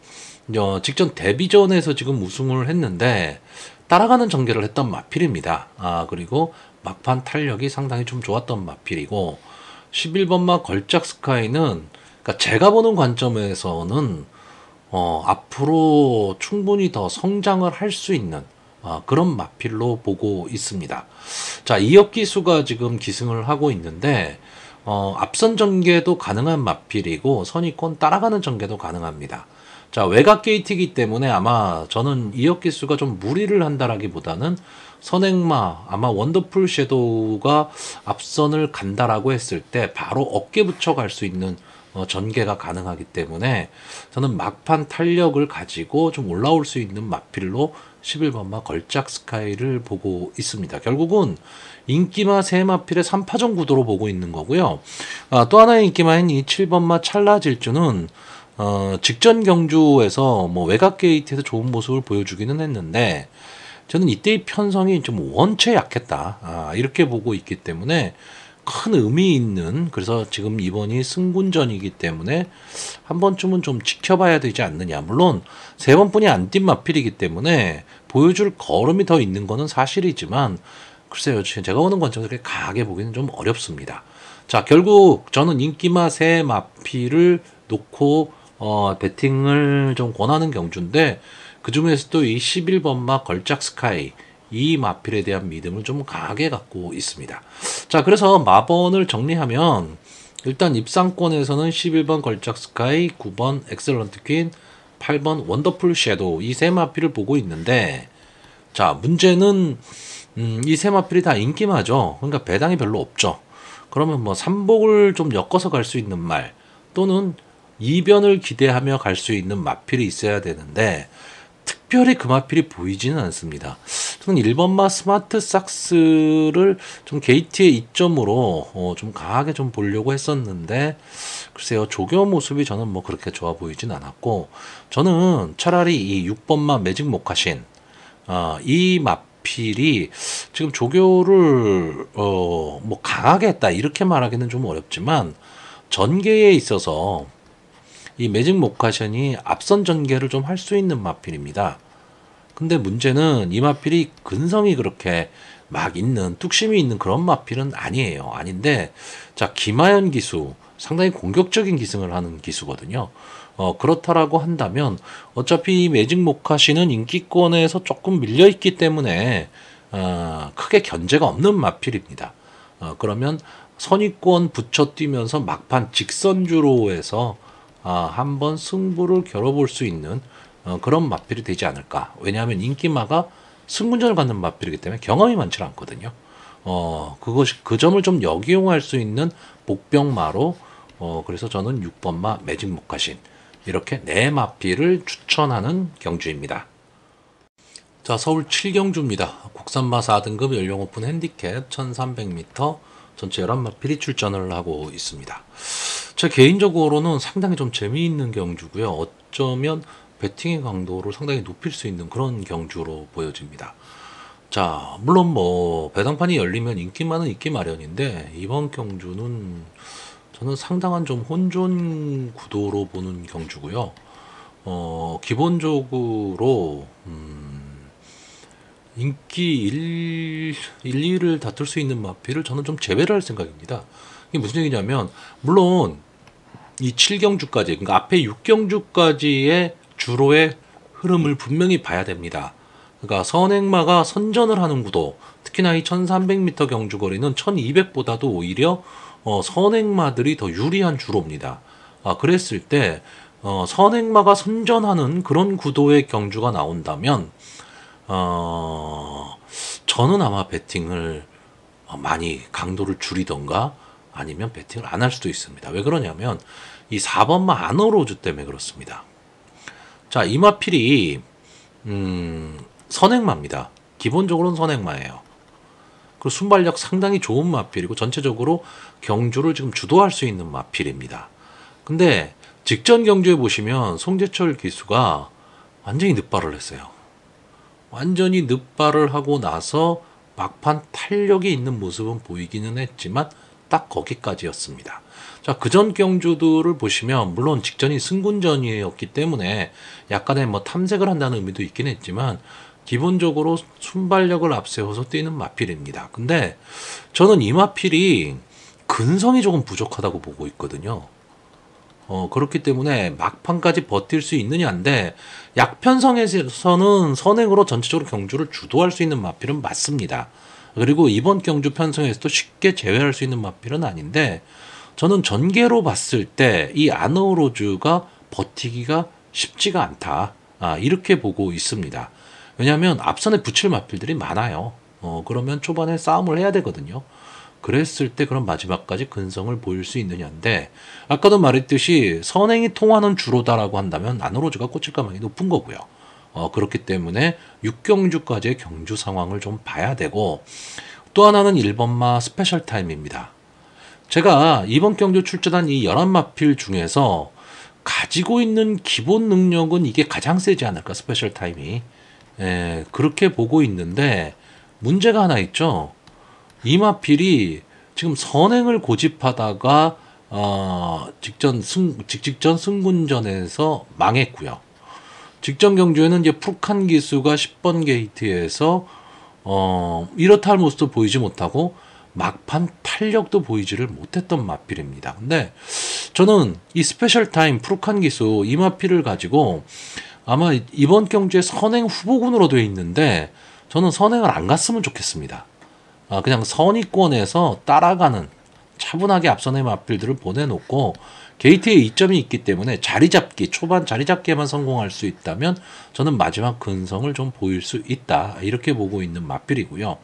직전 데뷔전에서 지금 우승을 했는데 따라가는 전개를 했던 마필입니다. 그리고 막판 탄력이 상당히 좀 좋았던 마필이고, 11번마 걸작 스카이는 그러니까 제가 보는 관점에서는 앞으로 충분히 더 성장을 할 수 있는 그런 마필로 보고 있습니다. 자, 이역기수가 지금 기승을 하고 있는데 앞선 전개도 가능한 마필이고 선입권 따라가는 전개도 가능합니다. 자, 외곽 게이트이기 때문에 아마 저는 이역기수가 좀 무리를 한다라기보다는 선행마, 아마 원더풀 섀도우가 앞선을 간다라고 했을 때 바로 어깨 붙여 갈 수 있는 전개가 가능하기 때문에 저는 막판 탄력을 가지고 좀 올라올 수 있는 마필로 11번마 걸작 스카이를 보고 있습니다. 결국은 인기마 세 마필의 3파전 구도로 보고 있는 거고요. 또 하나의 인기마인 이 7번마 찰나질주는 직전 경주에서 뭐 외곽 게이트에서 좋은 모습을 보여주기는 했는데 저는 이때의 편성이 좀 원체 약했다, 이렇게 보고 있기 때문에 큰 의미 있는, 그래서 지금 이번이 승군전이기 때문에 한 번쯤은 좀 지켜봐야 되지 않느냐. 물론 세 번뿐이 안 뛴 마필이기 때문에 보여줄 거름이 더 있는 거는 사실이지만 글쎄요, 제가 오는 관점에서 그렇게 강하게 보기는 좀 어렵습니다. 자, 결국 저는 인기마 세 마필을 놓고 배팅을 좀 권하는 경주인데, 그 중에서도 이 11번마 걸작 스카이, 이 마필에 대한 믿음을 좀 강하게 갖고 있습니다. 자, 그래서 마번을 정리하면 일단 입상권에서는 11번 걸작 스카이, 9번 엑셀런트 퀸, 8번 원더풀 섀도우 이 세 마필을 보고 있는데, 자 문제는 이 세 마필이 다 인기마죠. 그러니까 배당이 별로 없죠. 그러면 뭐 삼복을 좀 엮어서 갈 수 있는 말 또는 이변을 기대하며 갈 수 있는 마필이 있어야 되는데 특별히 그 마필이 보이지는 않습니다. 저는 1번마 스마트 삭스를 좀 게이트의 이점으로 좀 강하게 좀 보려고 했었는데, 글쎄요, 조교 모습이 저는 뭐 그렇게 좋아 보이진 않았고, 저는 차라리 이 6번마 매직 모카신 이 마필이 지금 조교를 뭐 강하게 했다 이렇게 말하기는 좀 어렵지만, 전개에 있어서 이 매직 모카션이 앞선 전개를 좀 할 수 있는 마필입니다. 근데 문제는 이 마필이 근성이 그렇게 막 있는, 뚝심이 있는 그런 마필은 아니에요. 아닌데, 자, 김하연 기수, 상당히 공격적인 기승을 하는 기수거든요. 그렇다라고 한다면, 어차피 이 매직 모카시는 인기권에서 조금 밀려있기 때문에, 크게 견제가 없는 마필입니다. 그러면 선의권 붙여 뛰면서 막판 직선주로 해서, 한번 승부를 겨뤄볼 수 있는 그런 마필이 되지 않을까. 왜냐하면 인기마가 승군전을 갖는 마필이기 때문에 경험이 많지 않거든요. 그 점을 좀 역이용할 수 있는 복병마로, 그래서 저는 6번마 매직 모카신 이렇게 네 마필을 추천하는 경주입니다. 자, 서울 7경주입니다. 국산마 4등급 연령 오픈 핸디캡 1300m 전체 11마필이 출전을 하고 있습니다. 제 개인적으로는 상당히 좀 재미있는 경주고요. 어쩌면 배팅의 강도를 상당히 높일 수 있는 그런 경주로 보여집니다. 자, 물론 뭐 배당판이 열리면 인기만은 있기 마련인데, 이번 경주는 저는 상당한 좀 혼존 구도로 보는 경주고요. 기본적으로 인기 1, 2를 다툴 수 있는 마필을 저는 좀 제외를 할 생각입니다. 이게 무슨 얘기냐면, 물론 이 7경주까지, 그러니까 앞에 6경주까지의 주로의 흐름을 분명히 봐야 됩니다. 그러니까 선행마가 선전을 하는 구도, 특히나 이 1300m 경주거리는 1200보다도 오히려 선행마들이 더 유리한 주로입니다. 그랬을 때 선행마가 선전하는 그런 구도의 경주가 나온다면, 저는 아마 배팅을 많이 강도를 줄이던가 아니면 배팅을 안 할 수도 있습니다. 왜 그러냐면 이 4번마 아너로즈 때문에 그렇습니다. 자, 이 마필이 선행마입니다. 기본적으로는 선행마예요. 그리고 순발력 상당히 좋은 마필이고 전체적으로 경주를 지금 주도할 수 있는 마필입니다. 근데 직전 경주에 보시면 송재철 기수가 완전히 늑발을 했어요. 완전히 늑발을 하고 나서 막판 탄력이 있는 모습은 보이기는 했지만 딱 거기까지였습니다. 자, 그전 경주들을 보시면 물론 직전이 승군전이었기 때문에 약간의 뭐 탐색을 한다는 의미도 있긴 했지만 기본적으로 순발력을 앞세워서 뛰는 마필입니다. 근데 저는 이 마필이 근성이 조금 부족하다고 보고 있거든요. 그렇기 때문에 막판까지 버틸 수 있느냐인데, 약편성에서는 선행으로 전체적으로 경주를 주도할 수 있는 마필은 맞습니다. 그리고 이번 경주 편성에서도 쉽게 제외할 수 있는 마필은 아닌데, 저는 전개로 봤을 때 이 아너로즈가 버티기가 쉽지가 않다, 이렇게 보고 있습니다. 왜냐하면 앞선에 붙일 마필들이 많아요. 그러면 초반에 싸움을 해야 되거든요. 그랬을 때 그런 마지막까지 근성을 보일 수 있느냐인데, 아까도 말했듯이 선행이 통하는 주로다라고 한다면 아너로즈가 꽂힐 가능성이 높은 거고요. 그렇기 때문에 6경주까지의 경주 상황을 좀 봐야 되고, 또 하나는 1번마 스페셜 타임입니다. 제가 이번 경주 출전한 이 11마필 중에서 가지고 있는 기본 능력은 이게 가장 세지 않을까, 스페셜 타임이. 그렇게 보고 있는데, 문제가 하나 있죠. 이 마필이 지금 선행을 고집하다가 직전 승군전에서 망했고요. 직전 경주에는 이제 푸칸 기수가 10번 게이트에서 이렇다 할 모습도 보이지 못하고 막판 탄력도 보이지를 못했던 마필입니다. 근데 저는 이 스페셜 타임 푸칸 기수 이 마필을 가지고 아마 이번 경주에 선행 후보군으로 되어 있는데, 저는 선행을 안 갔으면 좋겠습니다. 그냥 선의권에서 따라가는, 차분하게 앞선의 마필들을 보내놓고 게이트에 이점이 있기 때문에 자리잡기, 초반 자리잡기에만 성공할 수 있다면 저는 마지막 근성을 좀 보일 수 있다, 이렇게 보고 있는 마필이고요.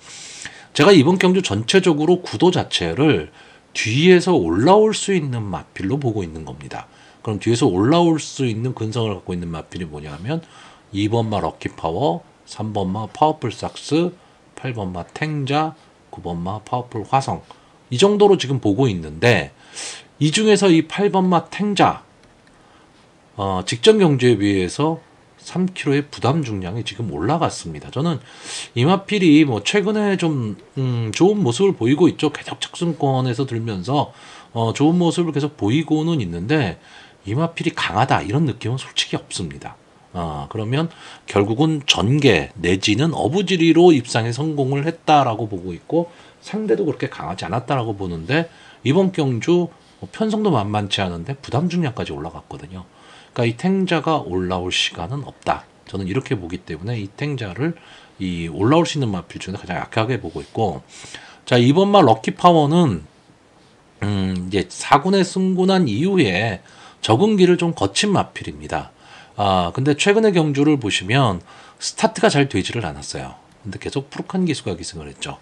제가 이번 경주 전체적으로 구도 자체를 뒤에서 올라올 수 있는 마필로 보고 있는 겁니다. 그럼 뒤에서 올라올 수 있는 근성을 갖고 있는 마필이 뭐냐면 2번마 럭키파워, 3번마 파워풀 삭스, 8번마 탱자, 9번마 파워풀 화성, 이 정도로 지금 보고 있는데, 이 중에서 이 8번마 탱자 직전 경주에 비해서 3kg의 부담 중량이 지금 올라갔습니다. 저는 이마필이 뭐 최근에 좀 좋은 모습을 보이고 있죠. 계속 착순권에서 들면서 좋은 모습을 계속 보이고는 있는데, 이마필이 강하다 이런 느낌은 솔직히 없습니다. 그러면 결국은 전개 내지는 어부지리로 입상에 성공을 했다라고 보고 있고, 상대도 그렇게 강하지 않았다라고 보는데, 이번 경주 편성도 만만치 않은데 부담 중량까지 올라갔거든요. 그러니까 이 탱자가 올라올 시간은 없다, 저는 이렇게 보기 때문에 이 탱자를 이 올라올 수 있는 마필 중에 가장 약하게 보고 있고, 자, 이번 마 럭키 파워는 이제 4군에 승군한 이후에 적응기를 좀 거친 마필입니다. 근데 최근의 경주를 보시면 스타트가 잘 되지를 않았어요. 근데 계속 푸르칸 기수가 기승을 했죠.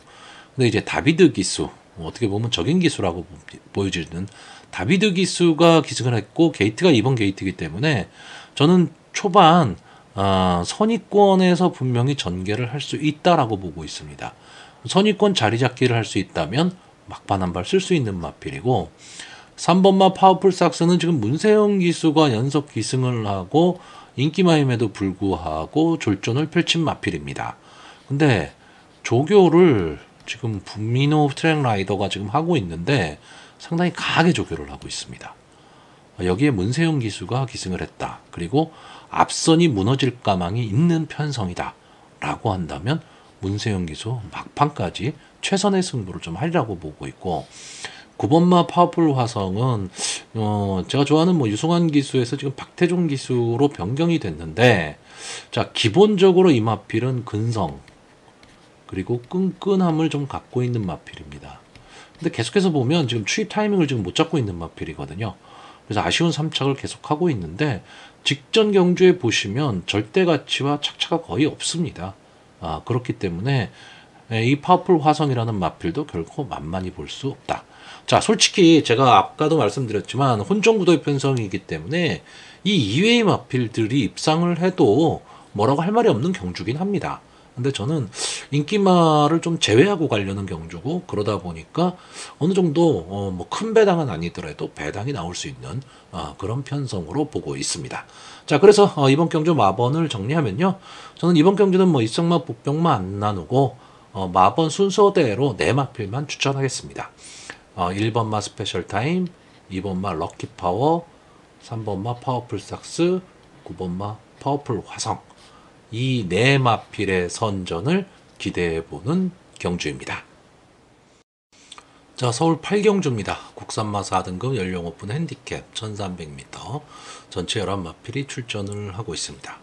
근데 이제 다비드 기수, 어떻게 보면 적인 기수라고 보여지는 다비드 기수가 기승을 했고, 게이트가 2번 게이트이기 때문에 저는 초반 선의권에서 분명히 전개를 할 수 있다라고 보고 있습니다. 선의권 자리 잡기를 할 수 있다면 막판 한 발 쓸 수 있는 마필이고, 3번마 파워풀 삭스는 지금 문세영 기수가 연속 기승을 하고 인기마임에도 불구하고 졸전을 펼친 마필입니다. 근데 조교를 지금 분미노 트랙 라이더가 지금 하고 있는데 상당히 강하게 조교를 하고 있습니다. 여기에 문세영 기수가 기승을 했다, 그리고 앞선이 무너질 가망이 있는 편성이다 라고 한다면 문세영 기수 막판까지 최선의 승부를 좀 하리라고 보고 있고, 9번마 파워풀 화성은 제가 좋아하는 뭐 유승환 기수에서 지금 박태종 기수로 변경이 됐는데, 자, 기본적으로 이 마필은 근성 그리고 끈끈함을 좀 갖고 있는 마필입니다. 근데 계속해서 보면 지금 추입 타이밍을 지금 못 잡고 있는 마필이거든요. 그래서 아쉬운 3착을 계속하고 있는데, 직전 경주에 보시면 절대 가치와 착차가 거의 없습니다. 그렇기 때문에 이 파워풀 화성이라는 마필도 결코 만만히 볼 수 없다. 자, 솔직히 제가 아까도 말씀드렸지만 혼종 구도의 편성이기 때문에 이 2회의 마필들이 입상을 해도 뭐라고 할 말이 없는 경주긴 합니다. 근데 저는 인기마를 좀 제외하고 가려는 경주고, 그러다 보니까 어느 정도 뭐 큰 배당은 아니더라도 배당이 나올 수 있는 그런 편성으로 보고 있습니다. 자, 그래서 이번 경주 마번을 정리하면요, 저는 이번 경주는 뭐 입상마 복병마 안 나누고 마번 순서대로 4마필만 추천하겠습니다. 1번마 스페셜 타임, 2번마 럭키 파워, 3번마 파워풀 삭스, 9번마 파워풀 화성, 이 4마필의 선전을 기대해보는 경주입니다. 자, 서울 8경주입니다. 국산마 4등급 연령 오픈 핸디캡 1300m, 전체 11마필이 출전을 하고 있습니다.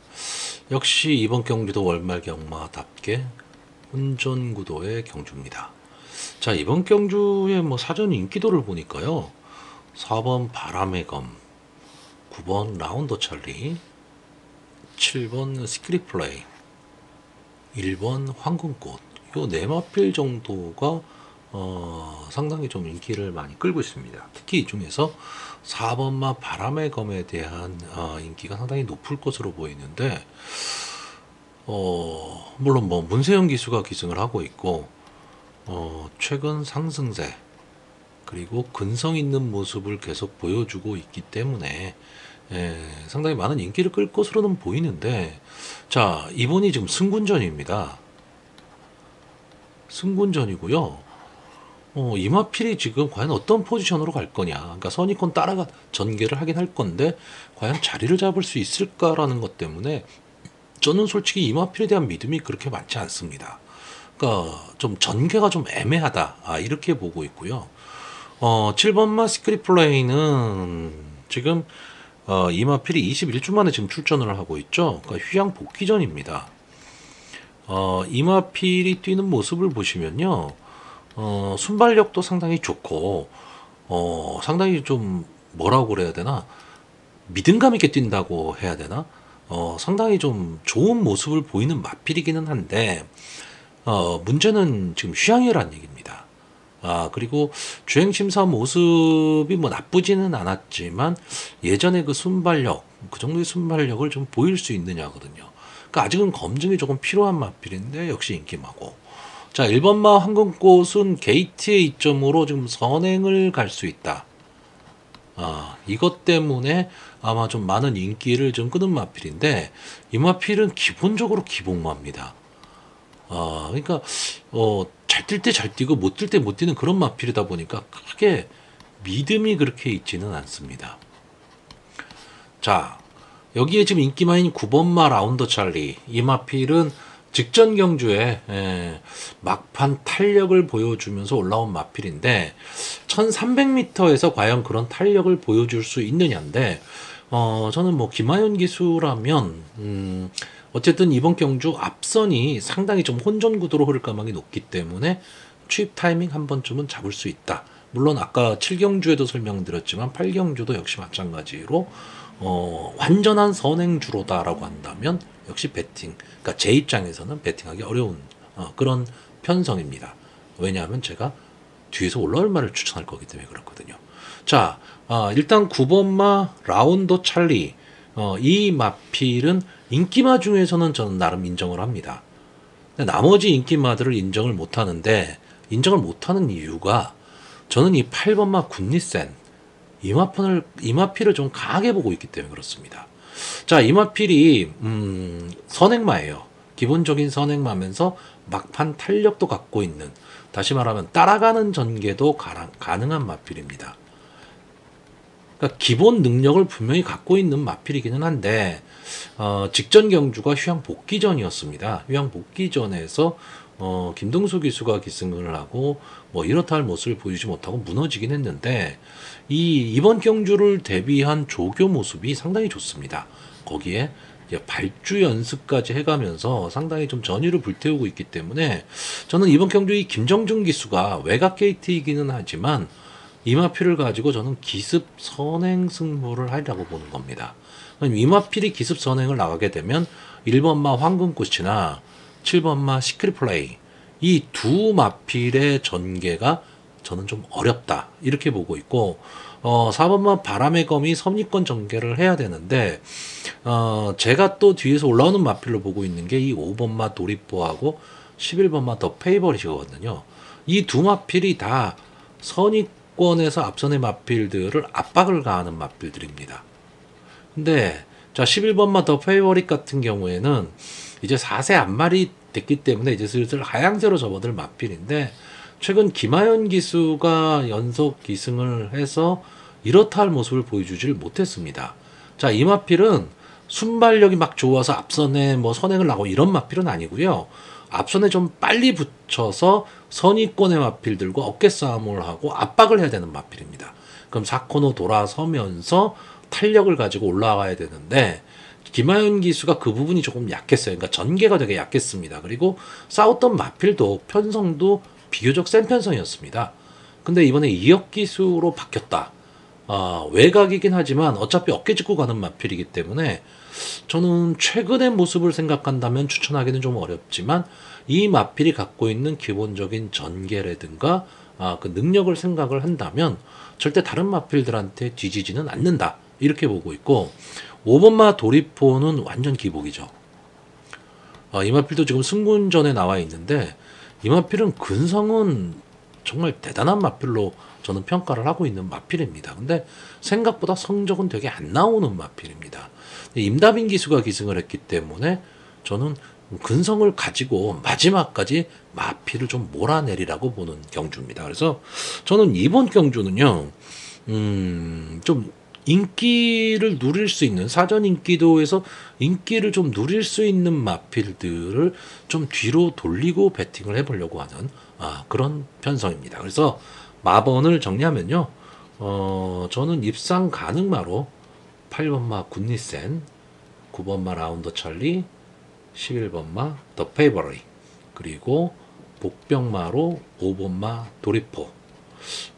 역시 이번 경주도 월말 경마답게 혼전 구도의 경주입니다. 자, 이번 경주의 뭐 사전 인기도를 보니까요, 4번 바람의 검, 9번 라운더 찰리, 7번 시크릿 플레이, 1번 황금꽃, 요 4마필 정도가 상당히 좀 인기를 많이 끌고 있습니다. 특히 이 중에서 4번마 바람의 검에 대한 인기가 상당히 높을 것으로 보이는데, 물론 뭐 문세영 기수가 기승을 하고 있고, 최근 상승세 그리고 근성 있는 모습을 계속 보여주고 있기 때문에 상당히 많은 인기를 끌 것으로는 보이는데, 자, 이번이 지금 승군전입니다. 승군전이고요. 이마필이 지금 과연 어떤 포지션으로 갈 거냐, 그러니까 선의권 따라가 전개를 하긴 할 건데 과연 자리를 잡을 수 있을까라는 것 때문에 저는 솔직히 이마필에 대한 믿음이 그렇게 많지 않습니다. 그러니까 좀 전개가 좀 애매하다, 이렇게 보고 있고요. 7번마 시크릿 플레이는 지금 이마필이 21주 만에 지금 출전을 하고 있죠. 그러니까 휴양 복귀전입니다. 이마필이 뛰는 모습을 보시면요, 순발력도 상당히 좋고 상당히 좀 뭐라고 그래야 되나? 믿음감 있게 뛴다고 해야 되나? 상당히 좀 좋은 모습을 보이는 마필이기는 한데, 문제는 지금 휴양이라는 얘기입니다. 그리고 주행심사 모습이 뭐 나쁘지는 않았지만 예전에 그 순발력, 그 정도의 순발력을 좀 보일 수 있느냐거든요. 그러니까 아직은 검증이 조금 필요한 마필인데 역시 인기마고. 자, 1번마 황금꽃은 게이트의 이점으로 지금 선행을 갈 수 있다. 이것 때문에 아마 좀 많은 인기를 좀 끄는 마필인데 이 마필은 기본적으로 기복마입니다. 그러니까 잘 뛸 때 잘 뛰고 못 뛸 때 못 뛰는 그런 마필이다 보니까 크게 믿음이 그렇게 있지는 않습니다. 자, 여기에 지금 인기마인 9번마 라운더 찰리 이 마필은 직전 경주에 막판 탄력을 보여주면서 올라온 마필인데 1300m에서 과연 그런 탄력을 보여줄 수 있느냐인데 저는 뭐 김하연 기수라면 어쨌든 이번 경주 앞선이 상당히 좀 혼전 구도로 흐를 가망이 높기 때문에 취입 타이밍 한 번쯤은 잡을 수 있다. 물론 아까 7경주에도 설명드렸지만 8경주도 역시 마찬가지로 완전한 선행주로다라고 한다면 역시 배팅, 그러니까 제 입장에서는 배팅하기 어려운 그런 편성입니다. 왜냐하면 제가 뒤에서 올라올 말을 추천할 거기 때문에 그렇거든요. 자, 일단 9번마 라운더 찰리 이 마필은 인기마 중에서는 저는 나름 인정을 합니다. 나머지 인기마들을 인정을 못하는데 인정을 못하는 이유가 저는 이 8번마 굿니센 이마필을 좀 강하게 보고 있기 때문에 그렇습니다. 자, 이마필이 선행마예요. 기본적인 선행마면서 막판 탄력도 갖고 있는, 다시 말하면 따라가는 전개도 가능한 마필입니다. 그러니까 기본 능력을 분명히 갖고 있는 마필이기는 한데 직전 경주가 휴양 복귀전이었습니다. 휴양 복귀전에서 김동수 기수가 기승을 하고 뭐 이렇다 할 모습을 보이지 못하고 무너지긴 했는데 이번 경주를 대비한 조교 모습이 상당히 좋습니다. 거기에 발주 연습까지 해가면서 상당히 좀 전의를 불태우고 있기 때문에 저는 이번 경주 이 김정준 기수가 외곽 게이트이기는 하지만 이마필을 가지고 저는 기습 선행 승부를 하려고 보는 겁니다. 이마필이 기습 선행을 나가게 되면 1번마 황금꽃이나 7번마 시크릿플레이 이 두 마필의 전개가 저는 좀 어렵다 이렇게 보고 있고 4번마 바람의 검이 선입권 전개를 해야 되는데 제가 또 뒤에서 올라오는 마필로 보고 있는 게 이 5번마 도리포하고 11번마 더 페이버릿이거든요. 이 두 마필이 다 선입권에서 앞선의 마필들을 압박을 가하는 마필들입니다. 근데 자 11번마 더 페이버릿 같은 경우에는 이제 4세 앞말이 됐기 때문에 이제 슬슬 하향세로 접어들 마필인데 최근 김하연 기수가 연속 기승을 해서 이렇다 할 모습을 보여주질 못했습니다. 자, 이 마필은 순발력이 막 좋아서 앞선에 뭐 선행을 나고 이런 마필은 아니고요. 앞선에 좀 빨리 붙여서 선의권의 마필들과 어깨 싸움을 하고 압박을 해야 되는 마필입니다. 그럼 4코너 돌아서면서 탄력을 가지고 올라가야 되는데 김하연 기수가 그 부분이 조금 약했어요. 그러니까 전개가 되게 약했습니다. 그리고 싸웠던 마필도 편성도 비교적 센 편성이었습니다. 근데 이번에 이역 기수로 바뀌었다. 외곽이긴 하지만 어차피 어깨 짚고 가는 마필이기 때문에 저는 최근의 모습을 생각한다면 추천하기는 좀 어렵지만 이 마필이 갖고 있는 기본적인 전개라든가 그 능력을 생각을 한다면 절대 다른 마필들한테 뒤지지는 않는다. 이렇게 보고 있고 5번마 도리포는 완전 기복이죠. 이마필도 지금 승군전에 나와 있는데 이마필은 근성은 정말 대단한 마필로 저는 평가를 하고 있는 마필입니다. 근데 생각보다 성적은 되게 안 나오는 마필입니다. 임다빈 기수가 기승을 했기 때문에 저는 근성을 가지고 마지막까지 마필을 좀 몰아내리라고 보는 경주입니다. 그래서 저는 이번 경주는요, 좀 인기를 누릴 수 있는 사전 인기도에서 인기를 좀 누릴 수 있는 마필들을 좀 뒤로 돌리고 배팅을 해보려고 하는 그런 편성입니다. 그래서 마번을 정리하면요, 저는 입상 가능마로 8번마 굿니센, 9번마 라운더 찰리, 11번마 더 페이버리, 그리고 복병마로 5번마 도리포.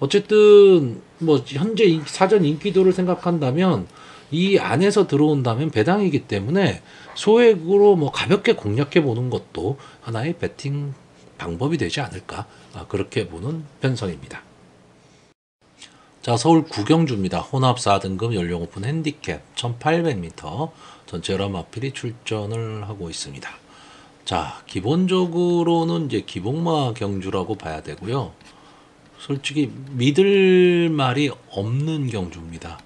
어쨌든 뭐 현재 사전 인기도를 생각한다면 이 안에서 들어온다면 배당이기 때문에 소액으로 뭐 가볍게 공략해 보는 것도 하나의 배팅 방법이 되지 않을까, 그렇게 보는 편성입니다. 자, 서울 구경주입니다. 혼합 4등급 연령 오픈 핸디캡 1800m 전체라 마필이 출전을 하고 있습니다. 자, 기본적으로는 이제 기복마 경주라고 봐야 되고요. 솔직히 믿을 말이 없는 경주입니다.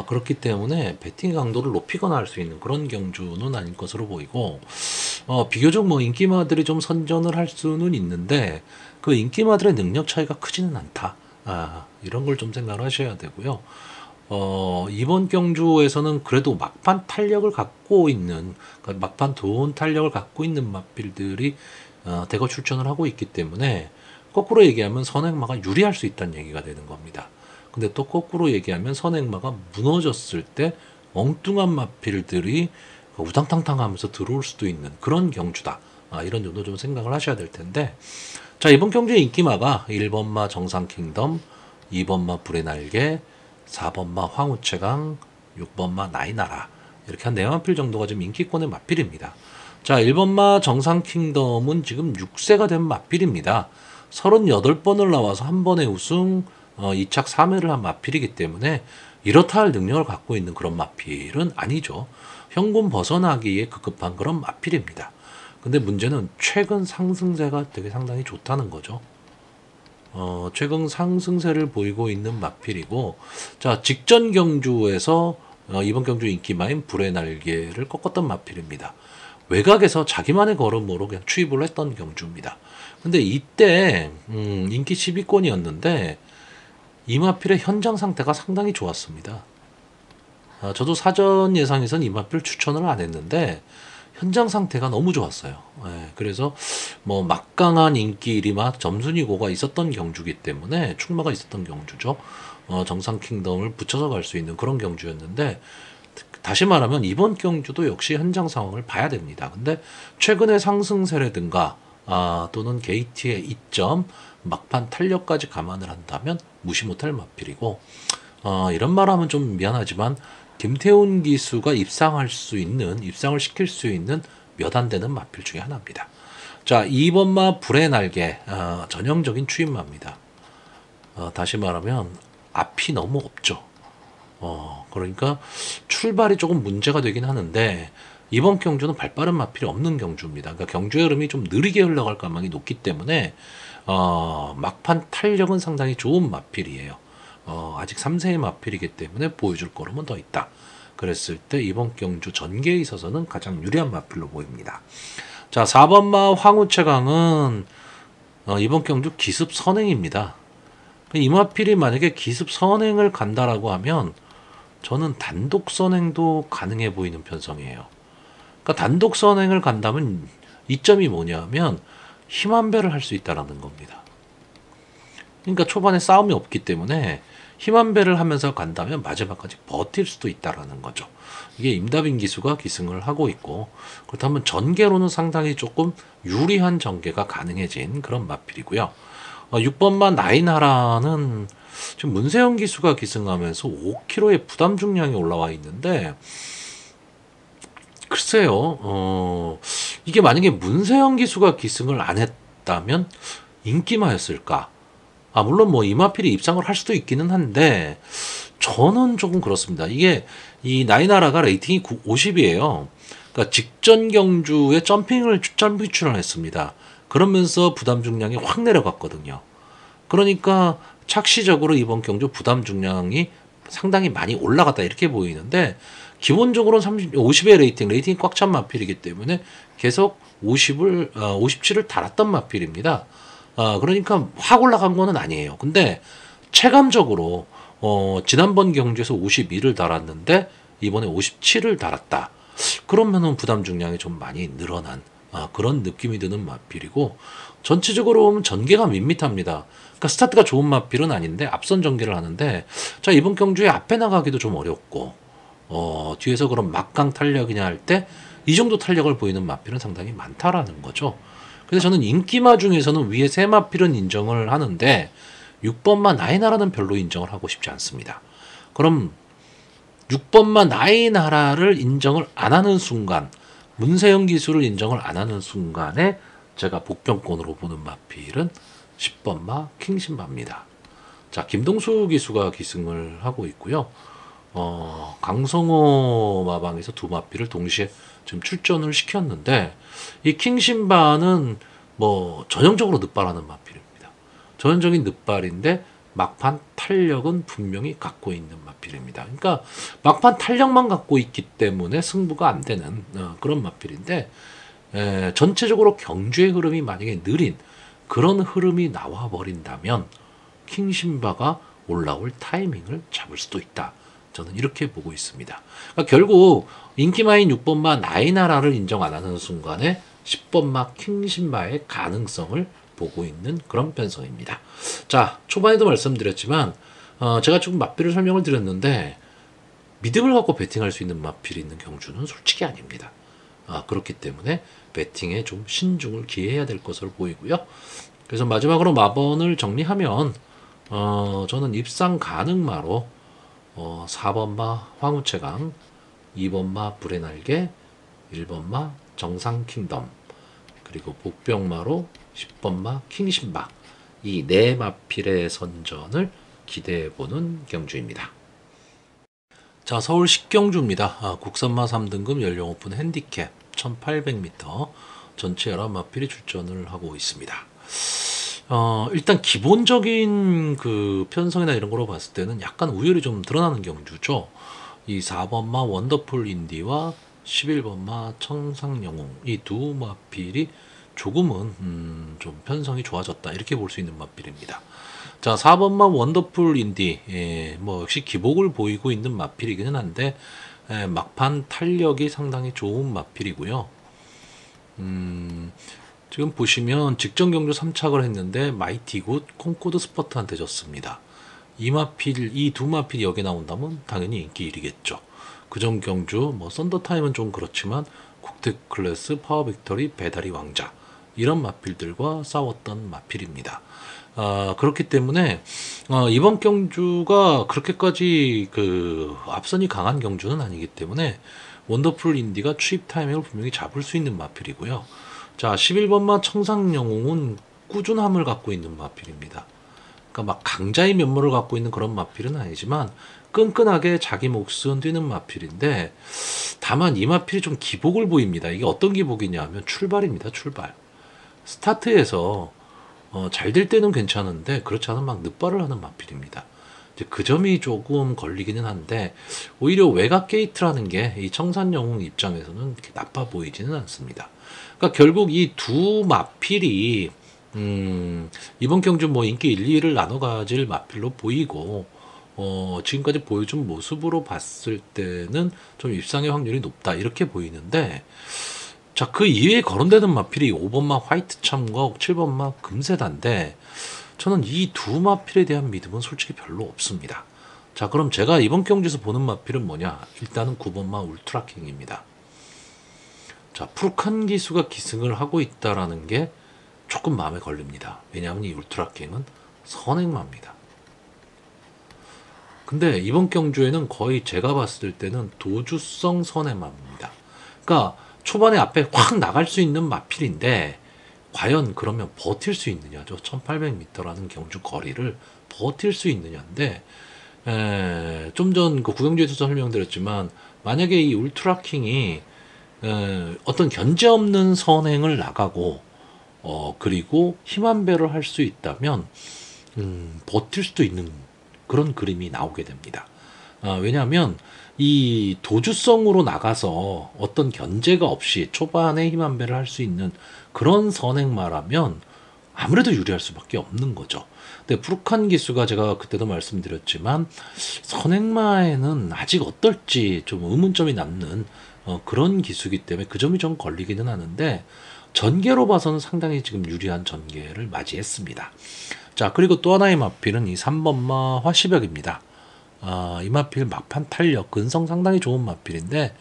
그렇기 때문에 배팅 강도를 높이거나 할 수 있는 그런 경주는 아닐 것으로 보이고, 비교적 뭐 인기마들이 좀 선전을 할 수는 있는데 그 인기마들의 능력 차이가 크지는 않다. 이런 걸 좀 생각을 하셔야 되고요. 이번 경주에서는 그래도 막판 탄력을 갖고 있는, 그러니까 막판 좋은 탄력을 갖고 있는 마필들이 대거 출전을 하고 있기 때문에 거꾸로 얘기하면 선행마가 유리할 수 있다는 얘기가 되는 겁니다. 근데 또 거꾸로 얘기하면 선행마가 무너졌을 때 엉뚱한 마필들이 우당탕탕 하면서 들어올 수도 있는 그런 경주다. 이런 점도 좀 생각을 하셔야 될 텐데, 자, 이번 경주의 인기마가 1번마 정상킹덤, 2번마 불의 날개, 4번마 황우채강, 6번마 나이나라, 이렇게 한 4마필 정도가 지금 인기권의 마필입니다. 자, 1번마 정상킹덤은 지금 6세가 된 마필입니다. 38번을 나와서 한 번의 우승, 2착 3회를 한 마필이기 때문에 이렇다 할 능력을 갖고 있는 그런 마필은 아니죠. 현금 벗어나기에 급급한 그런 마필입니다. 근데 문제는 최근 상승세가 되게 상당히 좋다는 거죠. 최근 상승세를 보이고 있는 마필이고, 자, 직전 경주에서 이번 경주 인기마인 불의 날개를 꺾었던 마필입니다. 외곽에서 자기만의 걸음으로 그냥 추입을 했던 경주입니다. 근데 이때 인기 10위권이었는데 이 마필의 현장 상태가 상당히 좋았습니다. 저도 사전 예상에선 이 마필 추천을 안 했는데 현장 상태가 너무 좋았어요. 그래서 뭐 막강한 인기 1위마 점순위고가 있었던 경주기 때문에 출마가 있었던 경주죠. 정상 킹덤을 붙여서 갈 수 있는 그런 경주였는데, 다시 말하면 이번 경주도 역시 현장 상황을 봐야 됩니다. 근데 최근의 상승세라든가 또는 게이트의 이점, 막판 탄력까지 감안을 한다면 무시 못할 마필이고, 이런 말하면 좀 미안하지만 김태훈 기수가 입상을 시킬 수 있는 몇 안 되는 마필 중에 하나입니다. 자, 2번마 불의 날개, 전형적인 추임마입니다. 다시 말하면 앞이 너무 없죠. 그러니까 출발이 조금 문제가 되긴 하는데 이번 경주는 발빠른 마필이 없는 경주입니다. 그러니까 경주의 흐름이 좀 느리게 흘러갈 가망이 높기 때문에 막판 탄력은 상당히 좋은 마필이에요. 아직 3세의 마필이기 때문에 보여줄 거름은 더 있다. 그랬을 때 이번 경주 전개에 있어서는 가장 유리한 마필로 보입니다. 자, 4번마 황우채강은 이번 경주 기습 선행입니다. 이 마필이 만약에 기습 선행을 간다라고 하면 저는 단독 선행도 가능해 보이는 편성이에요. 그러니까 단독 선행을 간다면 이점이 뭐냐면 힘한 배를 할 수 있다라는 겁니다. 그러니까 초반에 싸움이 없기 때문에 힘한 배를 하면서 간다면 마지막까지 버틸 수도 있다라는 거죠. 이게 임다빈 기수가 기승을 하고 있고, 그렇다면 전개로는 상당히 조금 유리한 전개가 가능해진 그런 마필이고요. 6번만 나이나라는 지금 문세영 기수가 기승하면서 5kg의 부담 중량이 올라와 있는데, 글쎄요, 이게 만약에 문세영 기수가 기승을 안 했다면 인기마였을까? 물론 뭐 이마필이 입상을 할 수도 있기는 한데 저는 조금 그렇습니다. 이게 이 나이나라가 레이팅이 50이에요. 그러니까 직전 경주에 점핑 출연했습니다. 그러면서 부담 중량이 확 내려갔거든요. 그러니까 착시적으로 이번 경주 부담 중량이 상당히 많이 올라갔다 이렇게 보이는데, 기본적으로는 50의 레이팅이 꽉 찬 마필이기 때문에 계속 57을 달았던 마필입니다. 그러니까 확 올라간 거는 아니에요. 근데 체감적으로 지난번 경주에서 52를 달았는데 이번에 57을 달았다. 그러면은 부담 중량이 좀 많이 늘어난 그런 느낌이 드는 마필이고, 전체적으로 보면 전개가 밋밋합니다. 그러니까 스타트가 좋은 마필은 아닌데 앞선 전개를 하는데, 자, 이번 경주에 앞에 나가기도 좀 어렵고 뒤에서 그런 막강 탄력이냐 할 때 이 정도 탄력을 보이는 마필은 상당히 많다라는 거죠. 그래서 저는 인기마 중에서는 위에 세 마필은 인정을 하는데 6번마 나이나라는 별로 인정을 하고 싶지 않습니다. 그럼 6번마 나이나라를 인정을 안 하는 순간, 문세영 기수를 인정을 안 하는 순간에 제가 복병권으로 보는 마필은 10번마 킹신바입니다. 자, 김동수 기수가 기승을 하고 있고요. 강성호 마방에서 두 마필을 동시에 지금 출전을 시켰는데, 이 킹신바는 뭐 전형적으로 늑발하는 마필입니다. 전형적인 늑발인데 막판 탄력은 분명히 갖고 있는 마필입니다. 그러니까 막판 탄력만 갖고 있기 때문에 승부가 안 되는 그런 마필인데, 전체적으로 경주의 흐름이 만약에 느린 그런 흐름이 나와 버린다면 킹신바가 올라올 타이밍을 잡을 수도 있다. 저는 이렇게 보고 있습니다. 그러니까 결국 인기마인 6번마 나이나라를 인정 안 하는 순간에 10번마 킹신바의 가능성을 보고 있는 그런 편성입니다. 자, 초반에도 말씀드렸지만 제가 조금 마필을 설명을 드렸는데, 믿음을 갖고 베팅할 수 있는 마필이 있는 경주는 솔직히 아닙니다. 그렇기 때문에 베팅에 좀 신중을 기해야 될 것으로 보이고요. 그래서 마지막으로 마번을 정리하면 저는 입상 가능마로 4번마 황우채강, 2번마 불의 날개, 1번마 정상킹덤, 그리고 복병마로 10번마 킹신바, 이 네 마필의 선전을 기대해보는 경주입니다. 자, 서울 식경주입니다. 국산마 3등급 연령 오픈 핸디캡 1800m 전체 11마필이 출전을 하고 있습니다. 일단 기본적인 그 편성이나 이런 거로 봤을 때는 약간 우열이 좀 드러나는 경주죠. 이 4번마 원더풀 인디와 11번마 청상영웅, 이 두 마필이 조금은 좀 편성이 좋아졌다, 이렇게 볼 수 있는 마필입니다. 자, 4번마 원더풀 인디, 뭐 역시 기복을 보이고 있는 마필이기는 한데 막판 탄력이 상당히 좋은 마필이고요. 지금 보시면 직전 경주 3착을 했는데 마이티굿 콩코드 스퍼트한테 졌습니다. 이 두 마필이 여기 나온다면 당연히 인기 1위겠죠. 그전 경주 뭐 썬더타임은 좀 그렇지만 국택 클래스, 파워빅터리, 배달이 왕자, 이런 마필들과 싸웠던 마필입니다. 그렇기 때문에 이번 경주가 그렇게까지 그 앞선이 강한 경주는 아니기 때문에 원더풀 인디가 추입 타이밍을 분명히 잡을 수 있는 마필이고요. 자, 11번마 청상영웅은 꾸준함을 갖고 있는 마필입니다. 그러니까 막 강자의 면모를 갖고 있는 그런 마필은 아니지만 끈끈하게 자기 몫은 뛰는 마필인데, 다만 이 마필이 좀 기복을 보입니다. 이게 어떤 기복이냐 하면 출발입니다. 출발. 스타트에서 잘 될 때는 괜찮은데 그렇지 않으면 막 늑발을 하는 마필입니다. 이제 그 점이 조금 걸리기는 한데, 오히려 외곽 게이트라는 게 이 청산영웅 입장에서는 그렇게 나빠 보이지는 않습니다. 그러니까 결국 이 두 마필이 이번 경주 뭐 인기 1, 2위를 나눠 가질 마필로 보이고, 지금까지 보여준 모습으로 봤을 때는 좀 입상의 확률이 높다, 이렇게 보이는데, 자, 그 이외에 거론되는 마필이 5번마 화이트 참거, 7번마 금세단인데, 저는 이 두 마필에 대한 믿음은 솔직히 별로 없습니다. 자, 그럼 제가 이번 경주에서 보는 마필은 뭐냐? 일단은 9번마 울트라킹입니다. 자, 푸르칸 기수가 기승을 하고 있다라는 게 조금 마음에 걸립니다. 왜냐하면 이 울트라킹은 선행마입니다. 근데 이번 경주에는 거의 제가 봤을 때는 도주성 선행마입니다. 그러니까 초반에 앞에 확 나갈 수 있는 마필인데, 과연 그러면 버틸 수 있느냐죠. 1800m라는 경주 거리를 버틸 수 있느냐인데, 좀 전 그 구경주에서 설명드렸지만, 만약에 이 울트라킹이 어떤 견제 없는 선행을 나가고 그리고 힘한 배를 할 수 있다면 버틸 수도 있는 그런 그림이 나오게 됩니다. 왜냐하면 이 도주성으로 나가서 어떤 견제가 없이 초반에 힘한 배를 할 수 있는 그런 선행마라면 아무래도 유리할 수밖에 없는 거죠. 근데 푸르칸 기수가 제가 그때도 말씀드렸지만 선행마에는 아직 어떨지 좀 의문점이 남는 그런 기수이기 때문에 그 점이 좀 걸리기는 하는데, 전개로 봐서는 상당히 지금 유리한 전개를 맞이했습니다. 자, 그리고 또 하나의 마필은 이 3번마 화시벽입니다. 이 마필 막판 탄력, 근성 상당히 좋은 마필인데,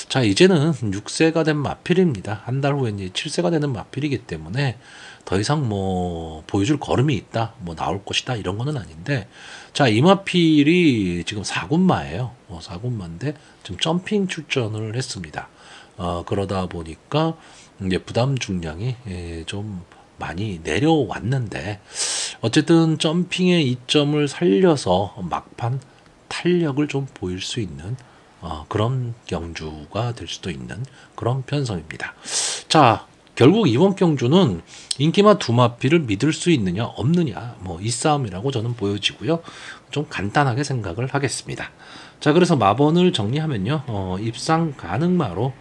자, 이제는 6세가 된 마필입니다. 한 달 후에 이제 7세가 되는 마필이기 때문에 더 이상 뭐 보여줄 걸음이 있다, 뭐 나올 것이다 이런 거는 아닌데, 자, 이 마필이 지금 4군마예요. 4군마인데 지금 점핑 출전을 했습니다. 그러다 보니까 이제 부담 중량이 좀 많이 내려왔는데, 어쨌든 점핑의 이점을 살려서 막판 탄력을 좀 보일 수 있는 그런 경주가 될 수도 있는 그런 편성입니다. 자, 결국 이번 경주는 인기마 두 마필을 믿을 수 있느냐 없느냐, 뭐 이 싸움이라고 저는 보여지고요. 좀 간단하게 생각을 하겠습니다. 자, 그래서 마번을 정리하면요, 입상 가능마로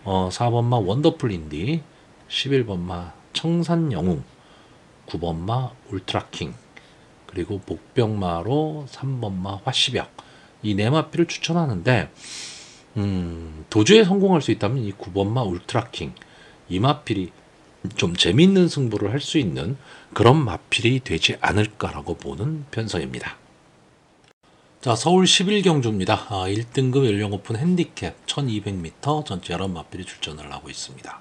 4번마 원더풀 인디, 11번마 청산영웅, 9번마 울트라킹, 그리고 복병마로 3번마 화시벽, 이 네 마필을 추천하는데, 도주에 성공할 수 있다면 이 9번마 울트라킹, 이 마필이 좀 재밌는 승부를 할 수 있는 그런 마필이 되지 않을까라고 보는 편성입니다. 자, 서울 11경주입니다. 1등급 연령 오픈 핸디캡 1200m 전체 11마필이 출전을 하고 있습니다.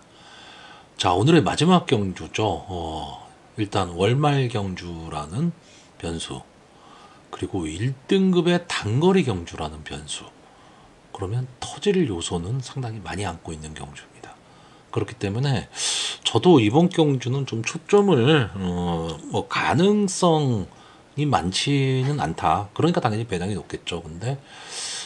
자, 오늘의 마지막 경주죠. 일단 월말 경주라는 변수, 그리고 1등급의 단거리 경주라는 변수, 그러면 터질 요소는 상당히 많이 안고 있는 경주입니다. 그렇기 때문에 저도 이번 경주는 좀 초점을 뭐 가능성이 많지는 않다. 그러니까 당연히 배당이 높겠죠. 근데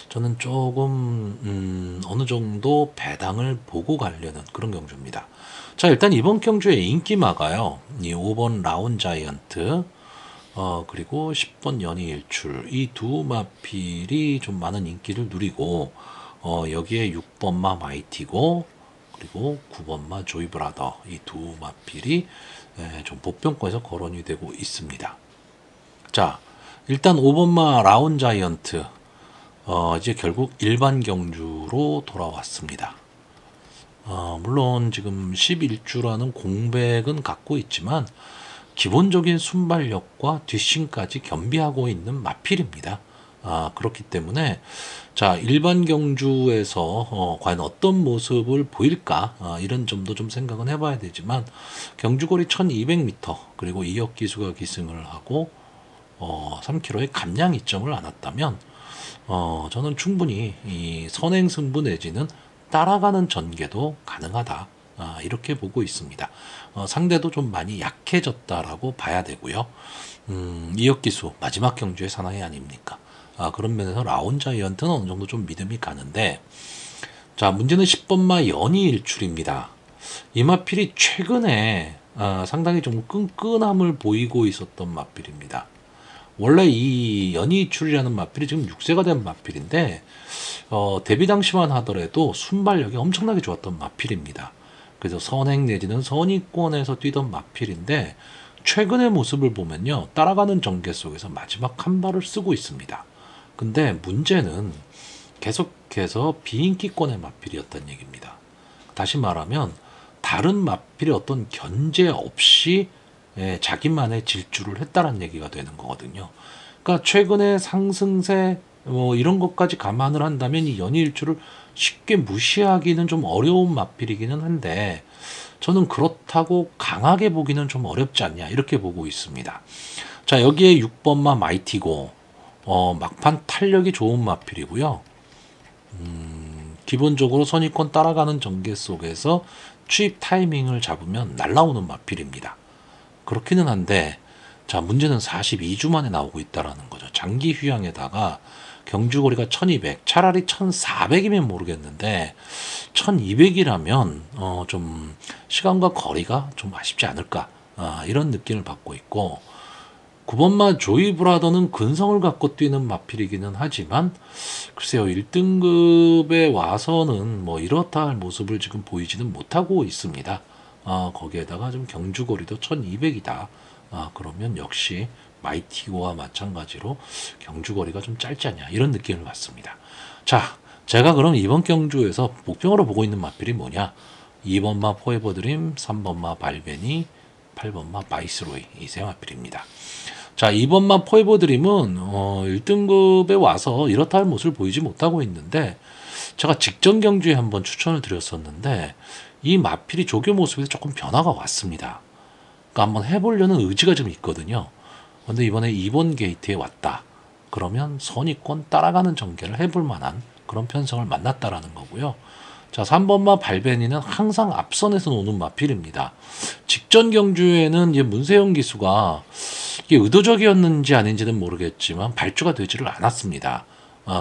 저는 조금 어느 정도 배당을 보고 가려는 그런 경주입니다. 자, 일단 이번 경주의 인기마가요, 이 5번 라운 자이언트, 그리고 10번 연희일출, 이 두 마필이 좀 많은 인기를 누리고, 여기에 6번마 마이티고, 그리고 9번마 조이브라더, 이 두 마필이 좀 복병권에서 거론이 되고 있습니다. 자, 일단 5번마 라운 자이언트, 이제 결국 일반 경주로 돌아왔습니다. 물론 지금 11주라는 공백은 갖고 있지만 기본적인 순발력과 뒷심까지 겸비하고 있는 마필입니다. 그렇기 때문에 자, 일반 경주에서 과연 어떤 모습을 보일까, 이런 점도 좀 생각은 해봐야 되지만, 경주거리 1200m, 그리고 이혁 기수가 기승을 하고 3km의 감량 이점을 안았다면, 저는 충분히 이 선행 승부 내지는 따라가는 전개도 가능하다, 이렇게 보고 있습니다. 상대도 좀 많이 약해졌다라고 봐야 되고요. 이혁 기수 마지막 경주의 사나이 아닙니까? 그런 면에서 라운 자이언트는 어느 정도 좀 믿음이 가는데, 자, 문제는 10번마 연희일출입니다. 이 마필이 최근에 상당히 좀 끈끈함을 보이고 있었던 마필입니다. 원래 이 연희일출이라는 마필이 지금 6세가 된 마필인데, 데뷔 당시만 하더라도 순발력이 엄청나게 좋았던 마필입니다. 그래서 선행 내지는 선의권에서 뛰던 마필인데, 최근의 모습을 보면요, 따라가는 전개 속에서 마지막 한 발을 쓰고 있습니다. 근데 문제는 계속해서 비인기권의 마필이었다는 얘기입니다. 다시 말하면 다른 마필의 어떤 견제 없이 자기만의 질주를 했다는 얘기가 되는 거거든요. 그러니까 최근에 상승세 뭐 이런 것까지 감안을 한다면 이 연희일주를 쉽게 무시하기는 좀 어려운 마필이기는 한데, 저는 그렇다고 강하게 보기는 좀 어렵지 않냐, 이렇게 보고 있습니다. 자, 여기에 6번마 마이티고, 막판 탄력이 좋은 마필이고요. 기본적으로 선의권 따라가는 전개 속에서 추입 타이밍을 잡으면 날라오는 마필입니다. 그렇기는 한데, 자, 문제는 42주 만에 나오고 있다라는 거죠. 장기 휴양에다가 경주거리가 1200, 차라리 1400이면 모르겠는데 1200이라면 좀 시간과 거리가 좀 아쉽지 않을까, 이런 느낌을 받고 있고, 9번마 조이 브라더는 근성을 갖고 뛰는 마필이기는 하지만 글쎄요, 1등급에 와서는 뭐 이렇다 할 모습을 지금 보이지는 못하고 있습니다. 거기에다가 좀 경주거리도 1200이다. 그러면 역시 마이티고와 마찬가지로 경주거리가 좀 짧지 않냐, 이런 느낌을 받습니다. 자, 제가 그럼 이번 경주에서 목표로 보고 있는 마필이 뭐냐? 2번마 포에버드림, 3번마 발베니, 8번마 바이스로이, 이 세 마필입니다. 자, 2번마 포에버 드림은 1등급에 와서 이렇다 할 모습을 보이지 못하고 있는데, 제가 직전 경주에 한번 추천을 드렸었는데 이 마필이 조교 모습에서 조금 변화가 왔습니다. 그러니까 한번 해보려는 의지가 좀 있거든요. 근데 이번에 2번 게이트에 왔다. 그러면 선입권 따라가는 전개를 해볼 만한 그런 편성을 만났다라는 거고요. 자, 3번마 발베니는 항상 앞선에서 노는 마필입니다. 직전 경주에는 이제 문세영 기수가 이게 의도적이었는지 아닌지는 모르겠지만 발주가 되지를 않았습니다.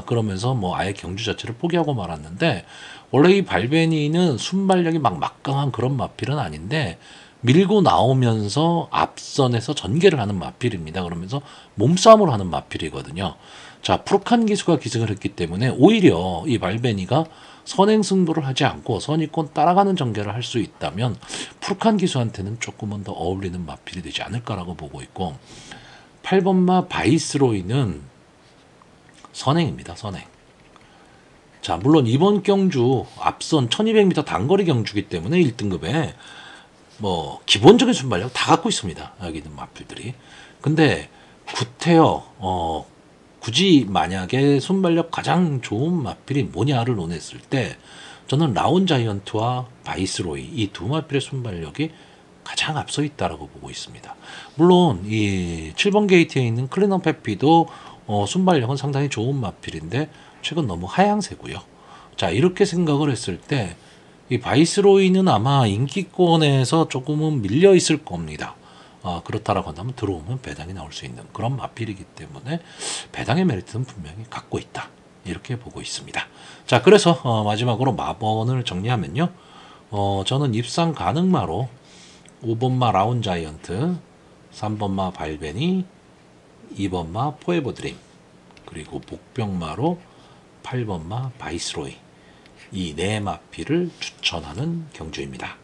그러면서 뭐 아예 경주 자체를 포기하고 말았는데, 원래 이 발베니는 순발력이 막 막강한 그런 마필은 아닌데 밀고 나오면서 앞선에서 전개를 하는 마필입니다. 그러면서 몸싸움을 하는 마필이거든요. 자, 프룩한 기수가 기승을 했기 때문에 오히려 이 발베니가 선행 승부를 하지 않고 선입권 따라가는 전개를 할 수 있다면 프룩한 기수한테는 조금은 더 어울리는 마필이 되지 않을까라고 보고 있고, 8번마 바이스로이는 선행입니다. 선행. 자, 물론 이번 경주 앞선 1200m 단거리 경주기 때문에 1등급에 뭐 기본적인 순발력 다 갖고 있습니다. 여기 있는 마필들이. 근데 구태여 굳이 만약에 순발력 가장 좋은 마필이 뭐냐를 논했을 때 저는 라운 자이언트와 바이스로이 이 두 마필의 순발력이 가장 앞서 있다라고 보고 있습니다. 물론 이 7번 게이트에 있는 클리넌 페피도 순발력은 상당히 좋은 마필인데 최근 너무 하향세고요. 자, 이렇게 생각을 했을 때 이 바이스로이는 아마 인기권에서 조금은 밀려 있을 겁니다. 그렇다라고 한다면 들어오면 배당이 나올 수 있는 그런 마필이기 때문에 배당의 메리트는 분명히 갖고 있다, 이렇게 보고 있습니다. 자, 그래서 마지막으로 마번을 정리하면요, 저는 입상 가능마로 5번마 라운 자이언트, 3번마 발베니, 2번마 포에버 드림, 그리고 복병마로 8번마 바이스로이, 이 네 마필을 추천하는 경주입니다.